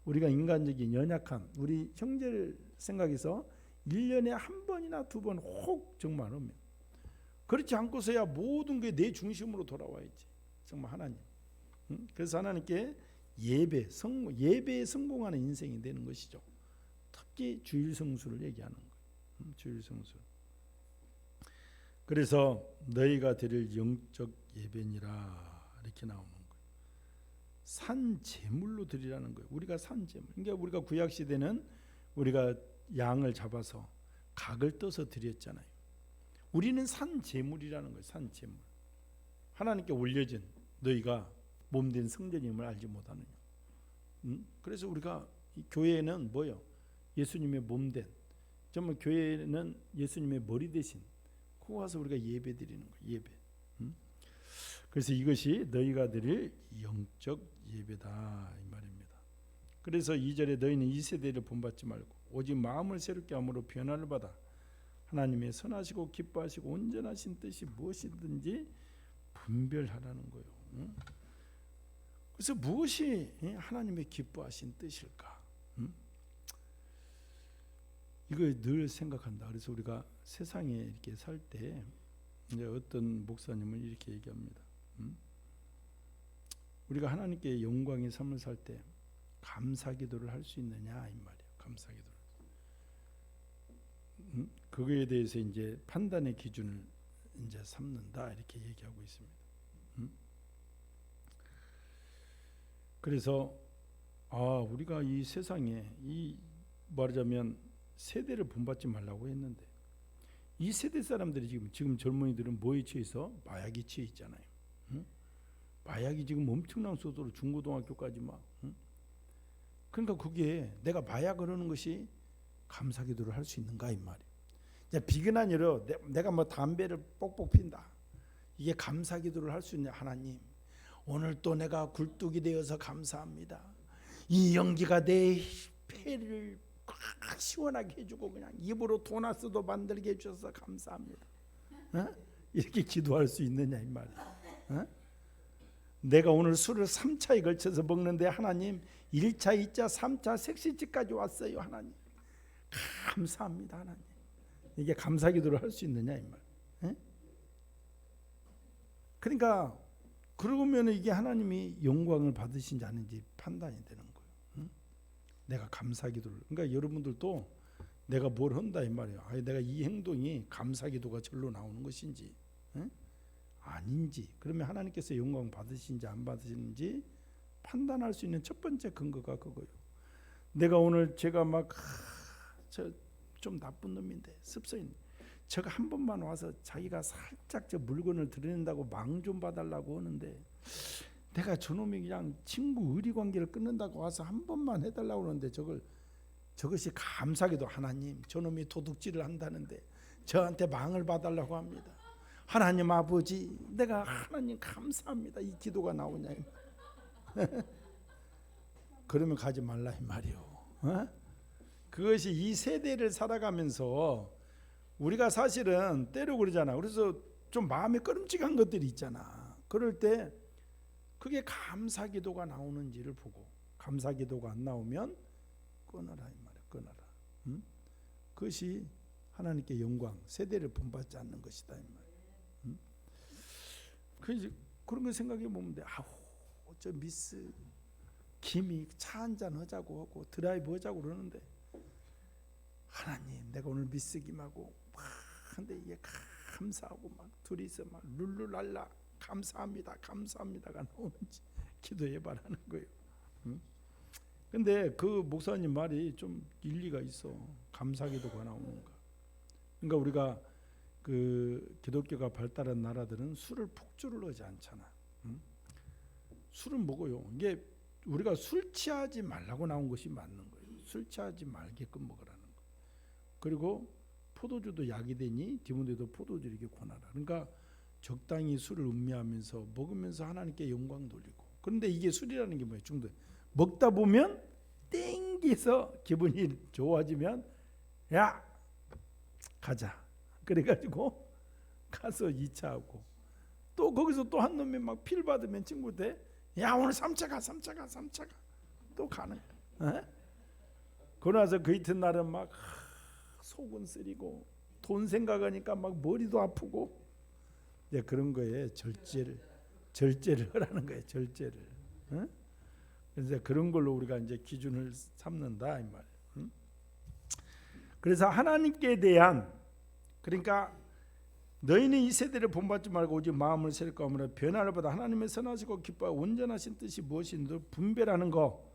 Speaker 1: 우리가 인간적인 연약함, 우리 형제를 생각해서 1년에 한 번이나 두 번 혹 정말 오면, 그렇지 않고서야 모든 게 내 중심으로 돌아와야지. 정말 하나님. 그래서 하나님께 예배에 성공하는 인생이 되는 것이죠. 특히 주일 성수를 얘기하는 거예요. 주일 성수. 그래서 너희가 드릴 영적 예배니라 이렇게 나오는 거예요. 산 제물로 드리라는 거예요. 우리가 산 제물. 그러니까 우리가 구약 시대는 우리가 양을 잡아서 각을 떠서 드렸잖아요. 우리는 산 제물이라는 거예요. 산 제물. 하나님께 올려진 너희가 몸된 성전임을 알지 못하느냐. 그래서 우리가 교회는 뭐요? 예수님의 몸된, 정말 교회는 예수님의 머리 대신 그 와서 우리가 예배 드리는 거예요. 예배. 그래서 이것이 너희가 드릴 영적 예배다 이 말입니다. 그래서 2절에 너희는 이 세대를 본받지 말고 오직 마음을 새롭게 함으로 변화를 받아 하나님의 선하시고 기뻐하시고 온전하신 뜻이 무엇이든지 분별하라는 거예요. 응? 그래서 무엇이 하나님의 기뻐하신 뜻일까? 응? 이거 늘 생각한다. 그래서 우리가 세상에 이렇게 살 때 어떤 목사님은 이렇게 얘기합니다. 응? 우리가 하나님께 영광의 삶을 살 때 감사기도를 할 수 있느냐 이 말이에요. 감사기도를. 그거에 대해서 이제 판단의 기준을 이제 삼는다 이렇게 얘기하고 있습니다. 그래서 우리가 이 세상에 이 말하자면 세대를 본받지 말라고 했는데 이 세대 사람들이 지금 젊은이들은 뭐에 취해서 마약에 취해 있잖아요. 마약이 지금 엄청난 속도로 중고등학교까지 막. 그러니까 그게 내가 마약을 하는 것이 감사기도를 할 수 있는가 이 말이에요. 비근한 예로 내가 뭐 담배를 뽁뽁 핀다. 이게 감사기도를 할 수 있냐. 하나님 오늘 또 내가 굴뚝이 되어서 감사합니다. 이 연기가 내 폐를 꽉 시원하게 해주고 그냥 입으로 도나스도 만들게 해주셔서 감사합니다. 이렇게 기도할 수 있느냐 이 말이에요. 내가 오늘 술을 3차에 걸쳐서 먹는데 하나님 1차, 2차, 3차 색시집까지 왔어요. 하나님 감사합니다. 하나님 이게 감사기도를 할 수 있느냐 이 말. 그러니까 그러면 이게 하나님이 영광을 받으신지 아닌지 판단이 되는 거예요. 내가 감사기도를. 그러니까 여러분들도 내가 뭘 한다 이 말이에요. 내가 이 행동이 감사기도가 절로 나오는 것인지 아닌지, 그러면 하나님께서 영광 받으신지 안 받으시는지 판단할 수 있는 첫 번째 근거가 그거예요. 내가 오늘 제가 막 좀 나쁜 놈인데 습성인 저가 한 번만 와서 자기가 살짝 저 물건을 드러낸다고 망 좀 봐달라고 하는데 내가 저놈이 그냥 친구 의리관계를 끊는다고 와서 한 번만 해달라고 하는데 저것이 감사기도. 하나님 저놈이 도둑질을 한다는데 저한테 망을 봐달라고 합니다. 하나님 아버지 내가 하나님 감사합니다. 이 기도가 나오냐 그러면 가지 말라 이 말이요. 그것이 이 세대를 살아가면서 우리가 사실은 때로 그러잖아. 그래서 좀 마음에 꺼름직한 것들이 있잖아. 그럴 때 그게 감사기도가 나오는지를 보고, 감사기도가 안 나오면 끊어라 이 말이야. 끊어라. 그것이 하나님께 영광, 세대를 본받지 않는 것이다 이 말이야. 그래서 그런 거 생각해 보면 돼. 저 미스 김이 차 한잔 하자고 하고 드라이브 하자고 그러는데 하나님 내가 오늘 미스 김하고 막 근데 이게 감사하고 막 둘이서 막 룰루랄라 감사합니다 감사합니다가 나오는지 기도해봐라는 거예요. 근데 그 목사님 말이 좀 일리가 있어. 감사기도가 나오는가. 그러니까 우리가 그 기독교가 발달한 나라들은 술을 폭주를 하지 않잖아. 술은 먹어요. 이게 우리가 술 취하지 말라고 나온 것이 맞는 거예요. 술 취하지 말게끔 먹으라는 거. 그리고 포도주도 약이 되니 디모데도 포도주 이렇게 권하라. 그러니까 적당히 술을 음미하면서 먹으면서 하나님께 영광 돌리고. 그런데 이게 술이라는 게 뭐예요? 중독. 먹다 보면 땡기서 기분이 좋아지면 야 가자. 그래가지고 가서 2차하고 또 거기서 또 한 놈이 막 필 받으면 친구들 야 오늘 3차 가 또 가는 거야. 그러고 나서 그 이튿날은 막 속은 쓰리고 돈 생각하니까 막 머리도 아프고 이제 그런 거에 절제를 하라는 거예요. 절제를. 그래서 그런 걸로 우리가 이제 기준을 삼는다 이 말이에요. 그래서 하나님께 대한, 그러니까 너희는 이 세대를 본받지 말고 오직 마음을 새롭게 하므로 변화를 받아 하나님의 선하시고 기뻐하고 온전하신 뜻이 무엇인지 분별하는 거.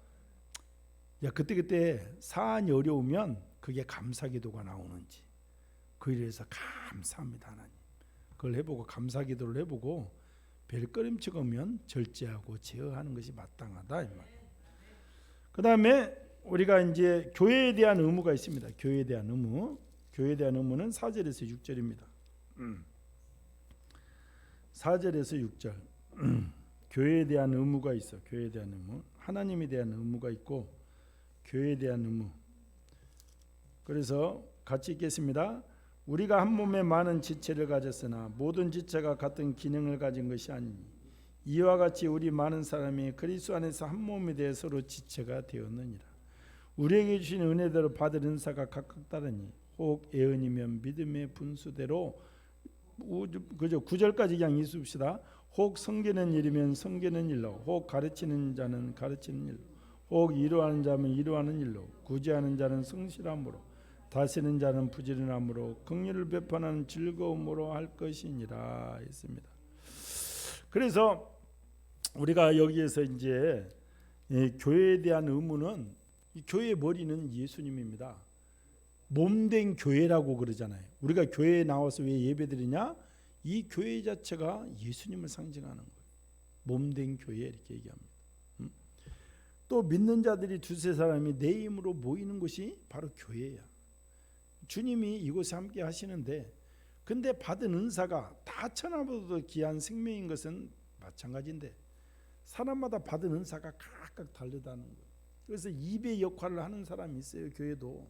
Speaker 1: 야 그때 사안이 어려우면 그게 감사기도가 나오는지 그에 대해서 감사합니다 하나님. 그걸 해보고 감사기도를 해보고 별거림치가 오면 절제하고 제어하는 것이 마땅하다 이 말. 그 다음에 우리가 이제 교회에 대한 의무가 있습니다. 교회에 대한 의무. 교회에 대한 의무는 4절에서 6절입니다. 4절에서 6절. 교회에 대한 의무가 있어. 교회에 대한 의무. 하나님에 대한 의무가 있고 교회에 대한 의무. 그래서 같이 읽겠습니다. 우리가 한 몸에 많은 지체를 가졌으나 모든 지체가 같은 기능을 가진 것이 아니니 이와 같이 우리 많은 사람이 그리스도 안에서 한 몸이 되어 서로 지체가 되었느니라. 우리에게 주신 은혜대로 받은 은사가 각각 다르니 혹 예언이면 믿음의 분수대로 그저 9절까지 그냥 읽읍시다. 혹 섬기는 일이면 섬기는 일로, 혹 가르치는 자는 가르치는 일로, 혹 이루하는 자면 이루하는 일로, 구제하는 자는 성실함으로, 다스리는 자는 부지런함으로, 긍휼을 베풀하는 즐거움으로 할 것이니라 했습니다. 그래서 우리가 여기에서 이제 교회에 대한 의무는, 이 교회의 머리는 예수님입니다. 몸된 교회라고 그러잖아요. 우리가 교회에 나와서 왜 예배드리냐? 이 교회 자체가 예수님을 상징하는 거예요. 몸된 교회 이렇게 얘기합니다. 또 믿는 자들이 두세 사람이 내 힘으로 모이는 곳이 바로 교회야. 주님이 이곳에 함께 하시는데, 근데 받은 은사가 다 천하보다도 귀한 생명인 것은 마찬가지인데 사람마다 받은 은사가 각각 다르다는 거예요. 그래서 입의 역할을 하는 사람이 있어요. 교회도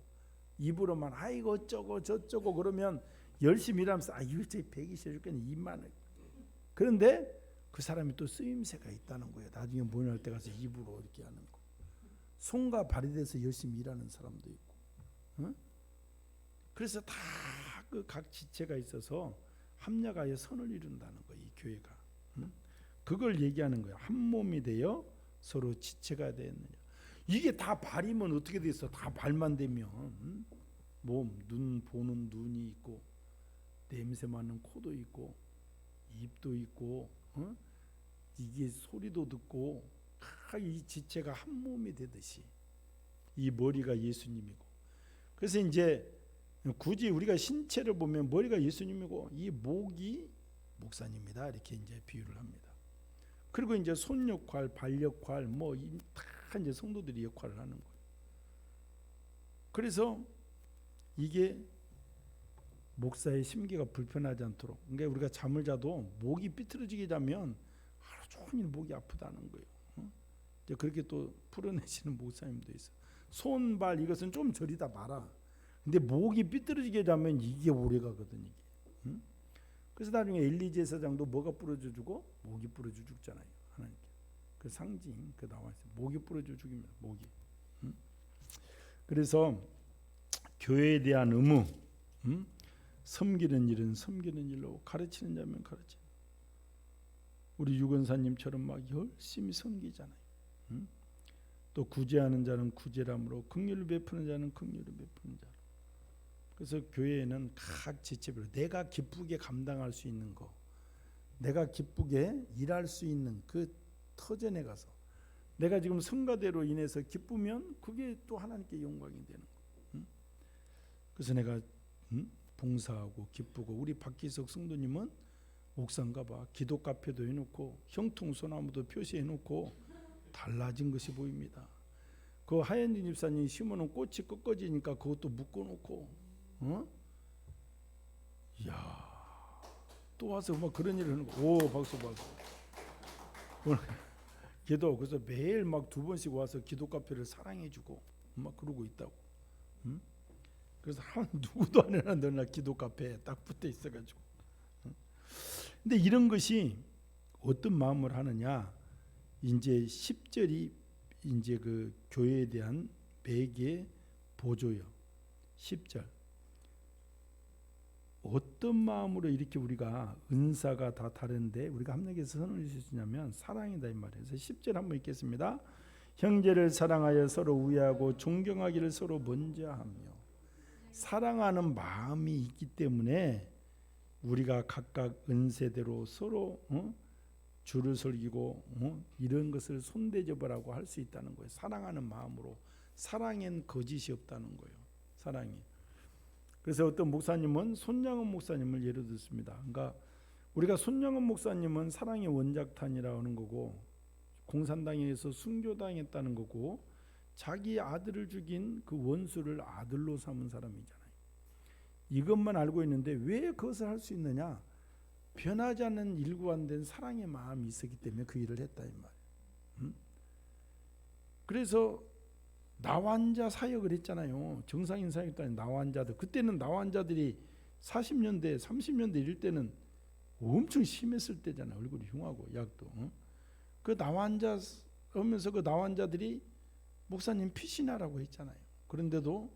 Speaker 1: 입으로만 아이고 어쩌고 저쩌고 그러면 열심히 일하면서 이거 제 120 줄게는 입만 해. 그런데 그 사람이 또 쓰임새가 있다는 거예요. 나중에 모임할 때 가서 입으로 이렇게 하는 거. 손과 발이 돼서 열심히 일하는 사람도 있고. 응? 그래서 다 그 각 지체가 있어서 합력하여 선을 이룬다는 거예요. 이 교회가. 응? 그걸 얘기하는 거예요. 한 몸이 되어 서로 지체가 되었느냐. 이게 다 발이면 어떻게 돼 있어? 다 발만 되면 몸, 눈 보는 눈이 있고 냄새 맡는 코도 있고 입도 있고 이게 소리도 듣고 이 지체가 한 몸이 되듯이 이 머리가 예수님이고, 그래서 이제 굳이 우리가 신체를 보면 머리가 예수님이고 이 목이 목사님이다 이렇게 이제 비유를 합니다. 그리고 이제 손 역할, 발 역할 다 이제 성도들이 역할을 하는 거예요. 그래서 이게 목사의 심기가 불편하지 않도록, 그러니까 우리가 잠을 자도 목이 삐뚤어지게 자면 하루 종일 목이 아프다는 거예요. 이제 그렇게 또 풀어내시는 목사님도 있어요. 손, 발 이것은 좀 저리다 마라. 근데 목이 삐뚤어지게 자면 이게 오래 가거든요. 그래서 나중에 엘리 제사장도 뭐가 부러져 주고 목이 부러져 죽잖아요. 하나님께. 그 상징 그 나와 있어요. 목이 부러져 죽입니다. 목이. 그래서 교회에 대한 의무, 섬기는 일은 섬기는 일로, 가르치는 자면 가르치는. 우리 유건사님처럼 막 열심히 섬기잖아요. 또 구제하는 자는 구제함으로, 긍휼을 베푸는 자는 긍휼을 베푸는 자로. 그래서 교회에는 각 지체별로 내가 기쁘게 감당할 수 있는 거, 내가 기쁘게 일할 수 있는 그 터전에 가서 내가 지금 성가대로 인해서 기쁘면 그게 또 하나님께 영광이 되는 거. 그래서 내가 봉사하고 기쁘고, 우리 박기석 성도님은 옥상 가봐 기도 카페도 해놓고 형통소나무도 표시해놓고 달라진 것이 보입니다. 그 하현진 집사님이 심어놓은 꽃이 꺾어지니까 그것도 묶어놓고, 이야, 또 와서 막 그런 일을 하는 거. 오, 박수. 기도, 그래서 매일 막 2번씩 와서 기도 카페를 사랑해주고 막 그러고 있다고. 그래서 누구도 안 해나 너나 기도 카페에 딱 붙어 있어가지고. 근데 이런 것이 어떤 마음을 하느냐? 이제 10절이 이제 그 교회에 대한 매개 보조요. 10절. 어떤 마음으로 이렇게 우리가 은사가 다 다른데 우리가 합력해서 선을 이룰 수 있냐면 사랑이다 이 말이에요. 그래서 10절 한번 읽겠습니다. 형제를 사랑하여 서로 우애하고 존경하기를 서로 먼저 하며. 사랑하는 마음이 있기 때문에 우리가 각각 은세대로 서로 주를 섬기고 이런 것을 손대접하라고 할 수 있다는 거예요. 사랑하는 마음으로. 사랑엔 거짓이 없다는 거예요. 사랑이. 그래서 어떤 목사님은 손양은 목사님을 예로 들습니다. 그러니까 우리가 손양은 목사님은 사랑의 원작탄이라고 하는 거고, 공산당에서 순교당했다는 거고, 자기 아들을 죽인 그 원수를 아들로 삼은 사람이잖아요. 이것만 알고 있는데 왜 그것을 할 수 있느냐? 변하지 않는 일관된 사랑의 마음이 있었기 때문에 그 일을 했다 이 말이에요. 그래서 나환자 사역을 했잖아요. 정상인 사역도 아닌 나환자들. 그때는 나환자들이 40년대 30년대 이럴 때는 엄청 심했을 때잖아. 얼굴이 흉하고 약도. 그 나환자 오면서 그 나환자들이 목사님 피신하라고 했잖아요. 그런데도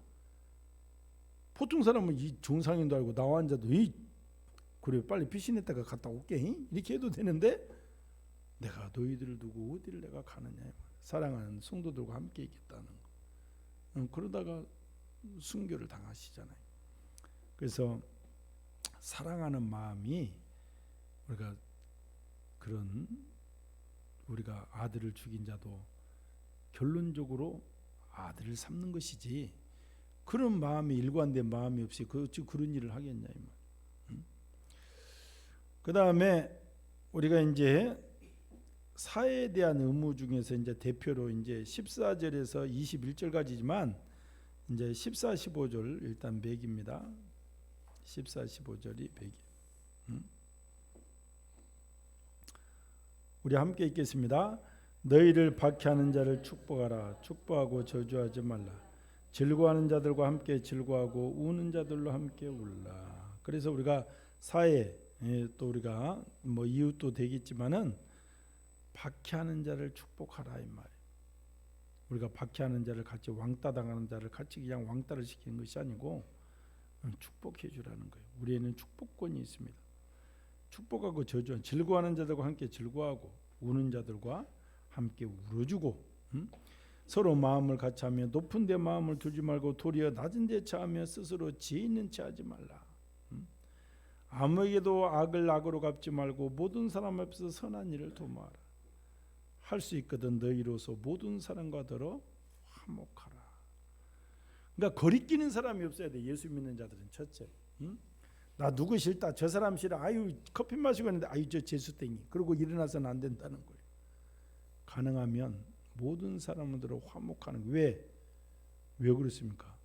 Speaker 1: 보통 사람은 이 정상인도 알고 나환자도 이 그래 빨리 피신했다가 갔다 올게 이렇게 해도 되는데 내가 너희들을 두고 어디를 내가 가느냐. 사랑하는 성도들과 함께 있겠다는 거. 그러다가 순교를 당하시잖아요. 그래서 사랑하는 마음이 우리가 그런 우리가 아들을 죽인 자도 결론적으로 아들을 삼는 것이지 그런 마음이 일관된 마음이 없이 그런 일을 하겠냐 이 말. 그 다음에 우리가 이제 사회에 대한 의무 중에서 이제 대표로 이제 14절에서 21절까지지만 이제 14, 15절 일단 맥입니다. 14, 15절이 맥이에요. 우리 함께 읽겠습니다. 너희를 박해하는 자를 축복하라. 축복하고 저주하지 말라. 즐거워하는 자들과 함께 즐거워하고 우는 자들로 함께 울라. 그래서 우리가 사회 또 우리가 뭐 이웃도 되겠지만은 박해하는 자를 축복하라 이 말이에요. 우리가 박해하는 자를 같이 왕따 당하는 자를 같이 그냥 왕따를 시키는 것이 아니고 축복해 주라는 거예요. 우리에는 축복권이 있습니다. 축복하고 저주한 즐거워하는 자들과 함께 즐거워하고 우는 자들과 함께 울어주고 서로 마음을 같이하며 높은 데 마음을 두지 말고 도리어 낮은 데 처하며 스스로 지혜 있는 체 하지 말라. 아무에게도 악을 악으로 갚지 말고 모든 사람 앞에서 선한 일을 도모하라. 할 수 있거든 너희로서 모든 사람과 더러 화목하라. 그러니까 거리끼는 사람이 없어야 돼. 예수 믿는 자들은 첫째. 나 누구 싫다. 저 사람 싫어. 아유 커피 마시고 있는데 아유 저 재수땡이. 그러고 일어나서는 안 된다는 거예요. 가능하면 모든 사람들로 화목하는 거예요. 왜 그렇습니까?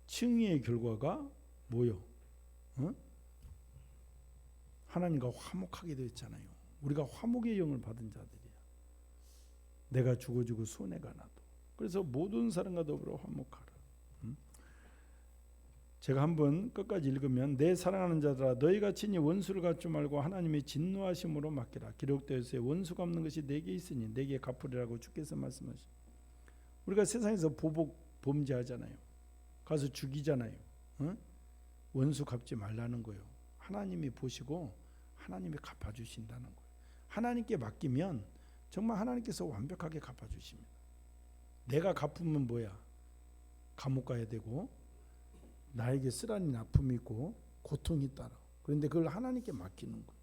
Speaker 1: 칭의의 결과가 뭐요? 하나님과 화목하게 되어 있잖아요. 우리가 화목의 영을 받은 자들이야. 내가 죽어지고 손해가 나도. 그래서 모든 사람과 더불어 화목하라. 제가 한번 끝까지 읽으면 내 사랑하는 자들아 너희가 친히 원수를 갚지 말고 하나님의 진노하심으로 맡기라. 기록되어 있어요. 원수 갚는 것이 내게 있으니 내게 갚으리라고 주께서 말씀하시죠. 우리가 세상에서 보복 범죄하잖아요. 가서 죽이잖아요. 원수 갚지 말라는 거예요. 하나님이 보시고 하나님이 갚아주신다는 거예요. 하나님께 맡기면 정말 하나님께서 완벽하게 갚아주십니다. 내가 갚으면 뭐야? 감옥 가야 되고 나에게 쓰라린 아픔이 있고 고통이 따라. 그런데 그걸 하나님께 맡기는 거예요.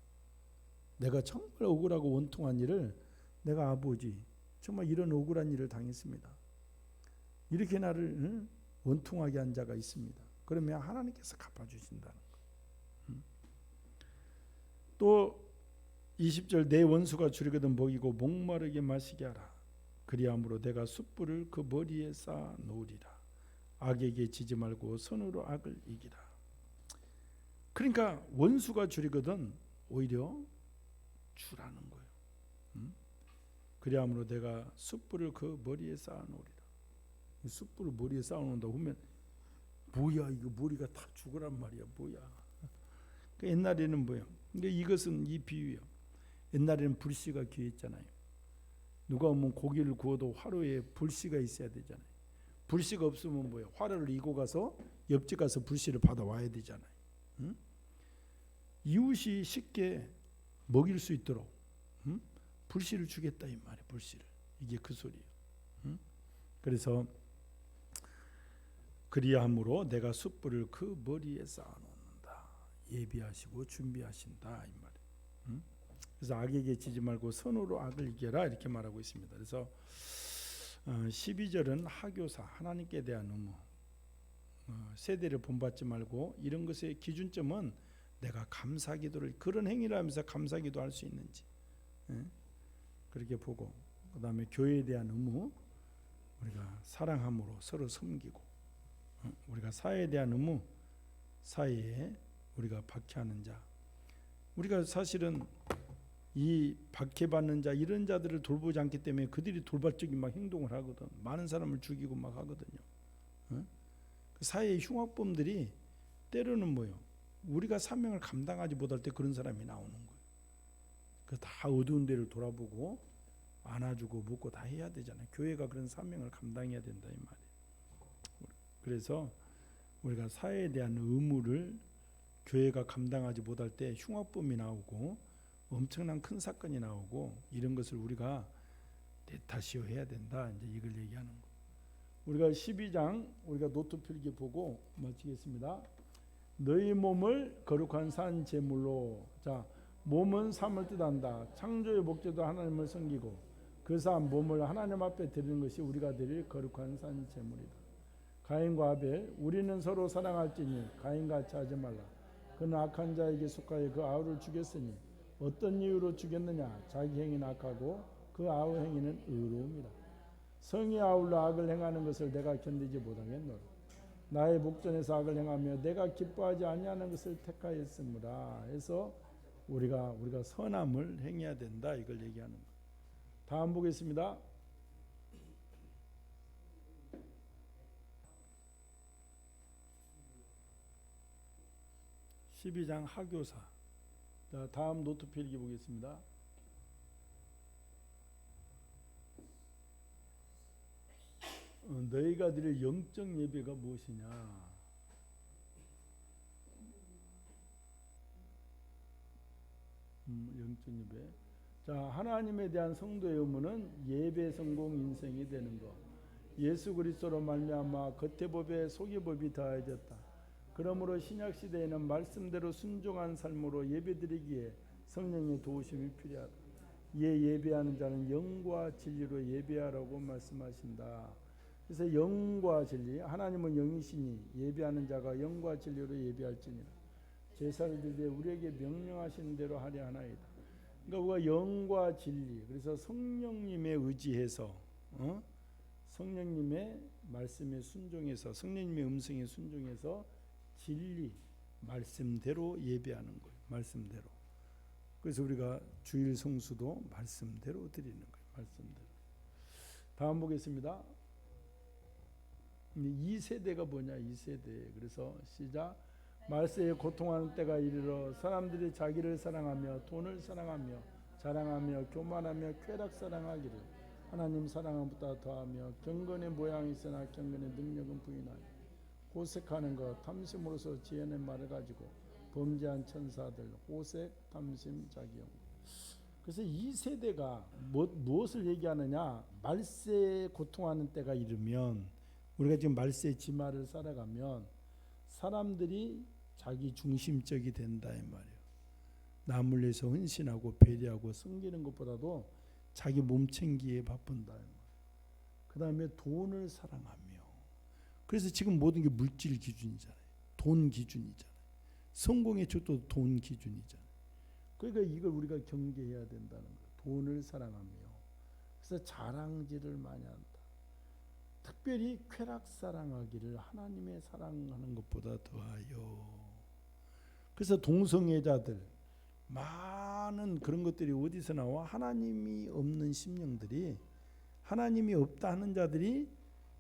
Speaker 1: 내가 정말 억울하고 원통한 일을 내가 아버지 정말 이런 억울한 일을 당했습니다. 이렇게 나를 원통하게 한 자가 있습니다. 그러면 하나님께서 갚아주신다는 거예요. 또 20절 내 원수가 줄이거든 먹이고 목마르게 마시게 하라. 그리함으로 내가 숯불을 그 머리에 쌓아 놓으리라. 악에게 지지 말고 선으로 악을 이기라. 그러니까 원수가 줄이거든 오히려 주라는 거예요. 그리함으로 내가 숯불을 그 머리에 쌓아 놓으리라. 숯불을 머리에 쌓아 놓는다 보면 뭐야 이거 머리가 다 죽으란 말이야 뭐야. 그 옛날에는 뭐야. 근데 이것은 이 비유예요. 옛날에는 불씨가 귀했잖아요. 누가 오면 고기를 구워도 화로에 불씨가 있어야 되잖아요. 불씨가 없으면 뭐예요? 화로를 이고 가서 옆집 가서 불씨를 받아와야 되잖아요. 이웃이 쉽게 먹일 수 있도록 불씨를 주겠다 이 말이에요. 불씨를. 이게 그 소리예요. 그래서 그리함으로 내가 숯불을 그 머리에 쌓아놓는다. 예비하시고 준비하신다 이 말이에요. 그래서 악에게 지지 말고 선으로 악을 이겨라 이렇게 말하고 있습니다. 그래서 12절은 하교사 하나님께 대한 의무. 세대를 본받지 말고 이런 것의 기준점은 내가 감사기도를 그런 행위를 하면서 감사기도 할 수 있는지 그렇게 보고 그 다음에 교회에 대한 의무 우리가 사랑함으로 서로 섬기고 우리가 사회에 대한 의무 사회에 우리가 박해하는 자 우리가 사실은 이 박해받는 자 이런 자들을 돌보지 않기 때문에 그들이 돌발적인 막 행동을 하거든. 많은 사람을 죽이고 막 하거든요. 그 사회의 흉악범들이 때로는 뭐요? 우리가 사명을 감당하지 못할 때 그런 사람이 나오는 거예요. 그 다 어두운 데를 돌아보고 안아주고 묻고 다 해야 되잖아요. 교회가 그런 사명을 감당해야 된다 이 말이에요. 그래서 우리가 사회에 대한 의무를 교회가 감당하지 못할 때 흉악범이 나오고 엄청난 큰 사건이 나오고 이런 것을 우리가 내 탓이요 해야 된다. 이제 이걸 얘기하는 거. 우리가 12장 우리가 노트 필기 보고 마치겠습니다. 너희 몸을 거룩한 산 제물로. 자, 몸은 삶을 뜻한다. 창조의 목적도 하나님을 섬기고 그 삶 몸을 하나님 앞에 드리는 것이 우리가 드릴 거룩한 산 제물이다. 가인과 아벨, 우리는 서로 사랑할지니 가인같이 하지 말라. 그는 악한 자에게 속하여 그 아우를 죽였으니 어떤 이유로 죽였느냐? 자기 행위는 악하고 그 아우 행위는 의로움이라. 성이 아울러 악을 행하는 것을 내가 견디지 못하겠노라. 나의 목전에서 악을 행하며 내가 기뻐하지 아니하는 것을 택하였으므라. 해서 우리가 선함을 행해야 된다 이걸 얘기하는 거예요. 다음 보겠습니다. 12장 하교사. 자, 다음 노트 필기 보겠습니다. 너희가 드릴 영적 예배가 무엇이냐? 영적 예배. 자, 하나님에 대한 성도의 의무는 예배 성공 인생이 되는 것. 예수 그리스도로 말미암아 겉의 법에 속의 법이 더해졌다. 그러므로 신약 시대에는 말씀대로 순종한 삶으로 예배드리기에 성령의 도우심이 필요하다. 이에 예배하는 자는 영과 진리로 예배하라고 말씀하신다. 그래서 영과 진리, 하나님은 영이시니 예배하는 자가 영과 진리로 예배할지니라. 제사를 드릴 때 우리에게 명령하신 대로 하려 하나이다. 그러니까 우리가 영과 진리, 그래서 성령님에 의지해서 성령님의 말씀에 순종해서 성령님의 음성에 순종해서 진리, 말씀대로 예배하는 거예요. 말씀대로. 그래서 우리가 주일 성수도 말씀대로 드리는 거예요. 말씀대로. 다음 보겠습니다. 2세대가 뭐냐? 2세대. 그래서 시작. 말세에 고통하는 때가 이르러 사람들이 자기를 사랑하며 돈을 사랑하며 자랑하며 교만하며 쾌락 사랑하기를 하나님 사랑함보다 더하며 경건의 모양이 있으나 경건의 능력은 부인하니 호색하는 것 탐심으로서 지혜는 말을 가지고 범죄한 천사들 호색 탐심 자기용. 그래서 이 세대가 무엇을 얘기하느냐? 말세에 고통하는 때가 이르면 우리가 지금 말세의 지마를 살아가면 사람들이 자기 중심적이 된다 이 말이에요. 남을 위해서 헌신하고 배려하고 섬기는 것보다도 자기 몸 챙기기에 바쁜다 이 말이에요. 그 다음에 돈을 사랑하며. 그래서 지금 모든 게 물질 기준이잖아요. 돈 기준이잖아요. 성공의 축도 돈 기준이잖아요. 그러니까 이걸 우리가 경계해야 된다는 거예요. 돈을 사랑하며. 그래서 자랑질을 많이 한다. 특별히 쾌락 사랑하기를 하나님의 사랑하는 것보다 더하여. 그래서 동성애자들 많은 그런 것들이 어디서 나와? 하나님이 없는 심령들이 하나님이 없다 하는 자들이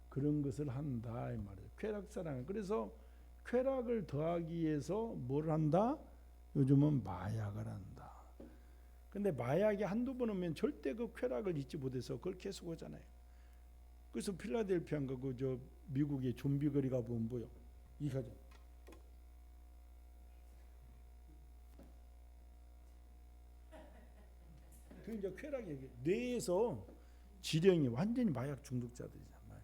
Speaker 1: 그런 것을 한다 이 말이에요. 쾌락 사랑. 그래서 쾌락을 더하기 위해서 뭘 한다? 요즘은 마약을 한다. 근데 마약이 한두 번 오면 절대 그 쾌락을 잊지 못해서 그걸 계속 오잖아요. 그래서 필라델피아인가 그 미국의 좀비 거리 가보면 뭐요? 이 가정. 그 이제 쾌락 얘기. 뇌에서 지령이 완전히 마약 중독자들이잖아요.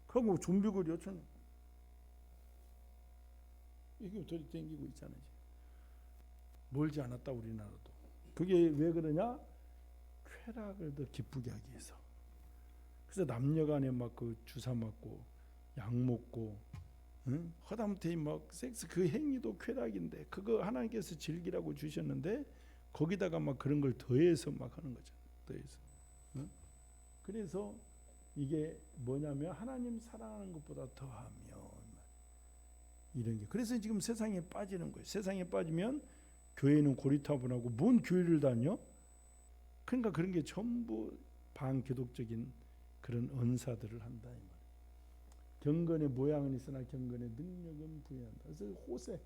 Speaker 1: 그리고 좀비 거리 요천 이게 들이땡기고 있잖아요. 멀지 않았다 우리나라도. 그게 왜 그러냐? 쾌락을 더 기쁘게 하기 위해서. 그래서 남녀간에 막 그 주사 맞고 약 먹고 허담태이 막 섹스 그 행위도 쾌락인데 그거 하나님께서 즐기라고 주셨는데 거기다가 막 그런 걸 더해서 막 하는 거잖아요. 더해서. 그래서 이게 뭐냐면 하나님 사랑하는 것보다 더하며 이런 게. 그래서 지금 세상에 빠지는 거예요. 세상에 빠지면 교회는 고리타분하고 뭔 교회를 다녀? 그러니까 그런 게 전부 반기독적인 그런 은사들을 한다 이 말이에요. 경건의 모양은 있으나 경건의 능력은 부여한다. 그래서 호색,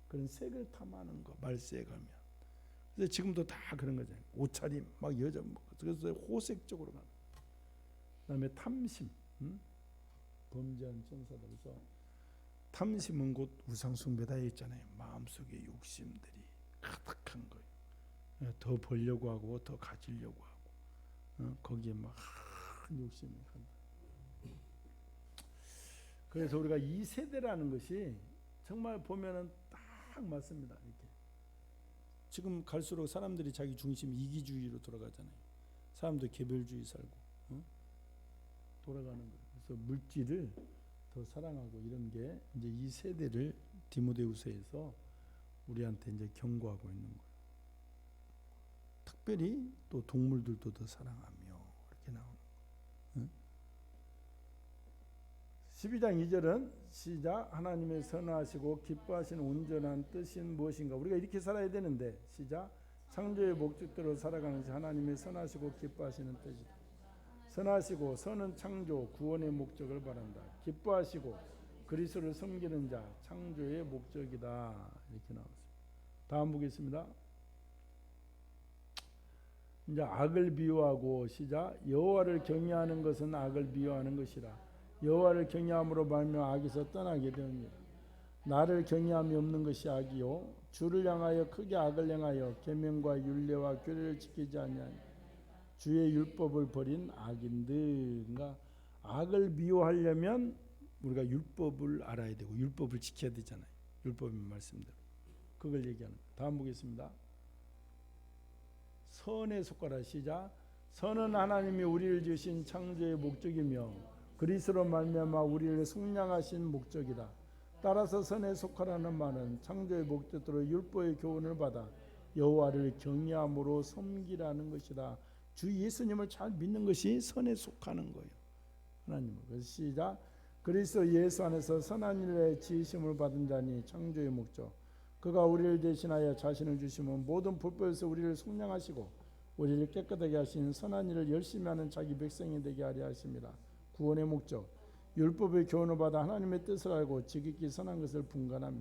Speaker 1: 그런 색을 탐하는 거, 말세에 가면. 그래서 지금도 다 그런 거잖아요. 옷차림 막 여자 그래서 호색적으로 가는. 그다음에 탐심, 범죄한 천사들. 그래서 탐심은 곧 우상숭배다 했잖아요. 마음속에 욕심들이 가득한 거예요. 더 벌려고 하고 더 가지려고 하고 거기에 막 욕심이 한다. 그래서 우리가 이 세대라는 것이 정말 보면은 딱 맞습니다. 이렇게 지금 갈수록 사람들이 자기 중심 이기주의로 돌아가잖아요. 사람도 개별주의 살고 돌아가는 거예요. 그래서 물질을 더 사랑하고 이런 게 이제 이 세대를 디모데후서에서 우리한테 이제 경고하고 있는 거예요. 특별히 또 동물들도 더 사랑하며 이렇게 나오는 거예요. 12장 2절은 시작. 하나님의 선하시고 기뻐하시는 온전한 뜻인 무엇인가. 우리가 이렇게 살아야 되는데 시작. 창조의 목적대로 살아가는 것이 하나님의 선하시고 기뻐하시는 뜻이다. 선하시고 선은 창조 구원의 목적을 바란다. 기뻐하시고 그리스도를 섬기는 자 창조의 목적이다. 이렇게 나왔습니다. 다음 보겠습니다. 이제 악을 비유하고 시작. 여호와를 경외하는 것은 악을 비유하는 것이라. 여호와를 경외함으로 말미암아 악에서 떠나게 되었느니라. 나를 경외함이 없는 것이 악이요 주를 향하여 크게 악을 행하여 계명과 율례와 규례를 지키지 아니하니 주의 율법을 버린 악인들. 그러니까 악을 미워하려면 우리가 율법을 알아야 되고 율법을 지켜야 되잖아요. 율법의 말씀대로. 그걸 얘기하는 거예요. 다음 보겠습니다. 선에 속하라. 시작. 선은 하나님이 우리를 지으신 창조의 목적이며 그리스도로 말미암아 우리를 속량하신 목적이다. 따라서 선에 속하라는 말은 창조의 목적대로 율법의 교훈을 받아 여호와를 경외함으로 섬기라는 것이다. 주 예수님을 잘 믿는 것이 선에 속하는 거예요. 하나님을. 그래서 시작. 그리스도 예수 안에서 선한 일에 지으심을 받은 자니 창조의 목적. 그가 우리를 대신하여 자신을 주시면 모든 불법에서 우리를 속량하시고 우리를 깨끗하게 하시는 선한 일을 열심히 하는 자기 백성이 되게 하려 하십니다. 구원의 목적. 율법의 교훈을 받아 하나님의 뜻을 알고 지극히 선한 것을 분간하며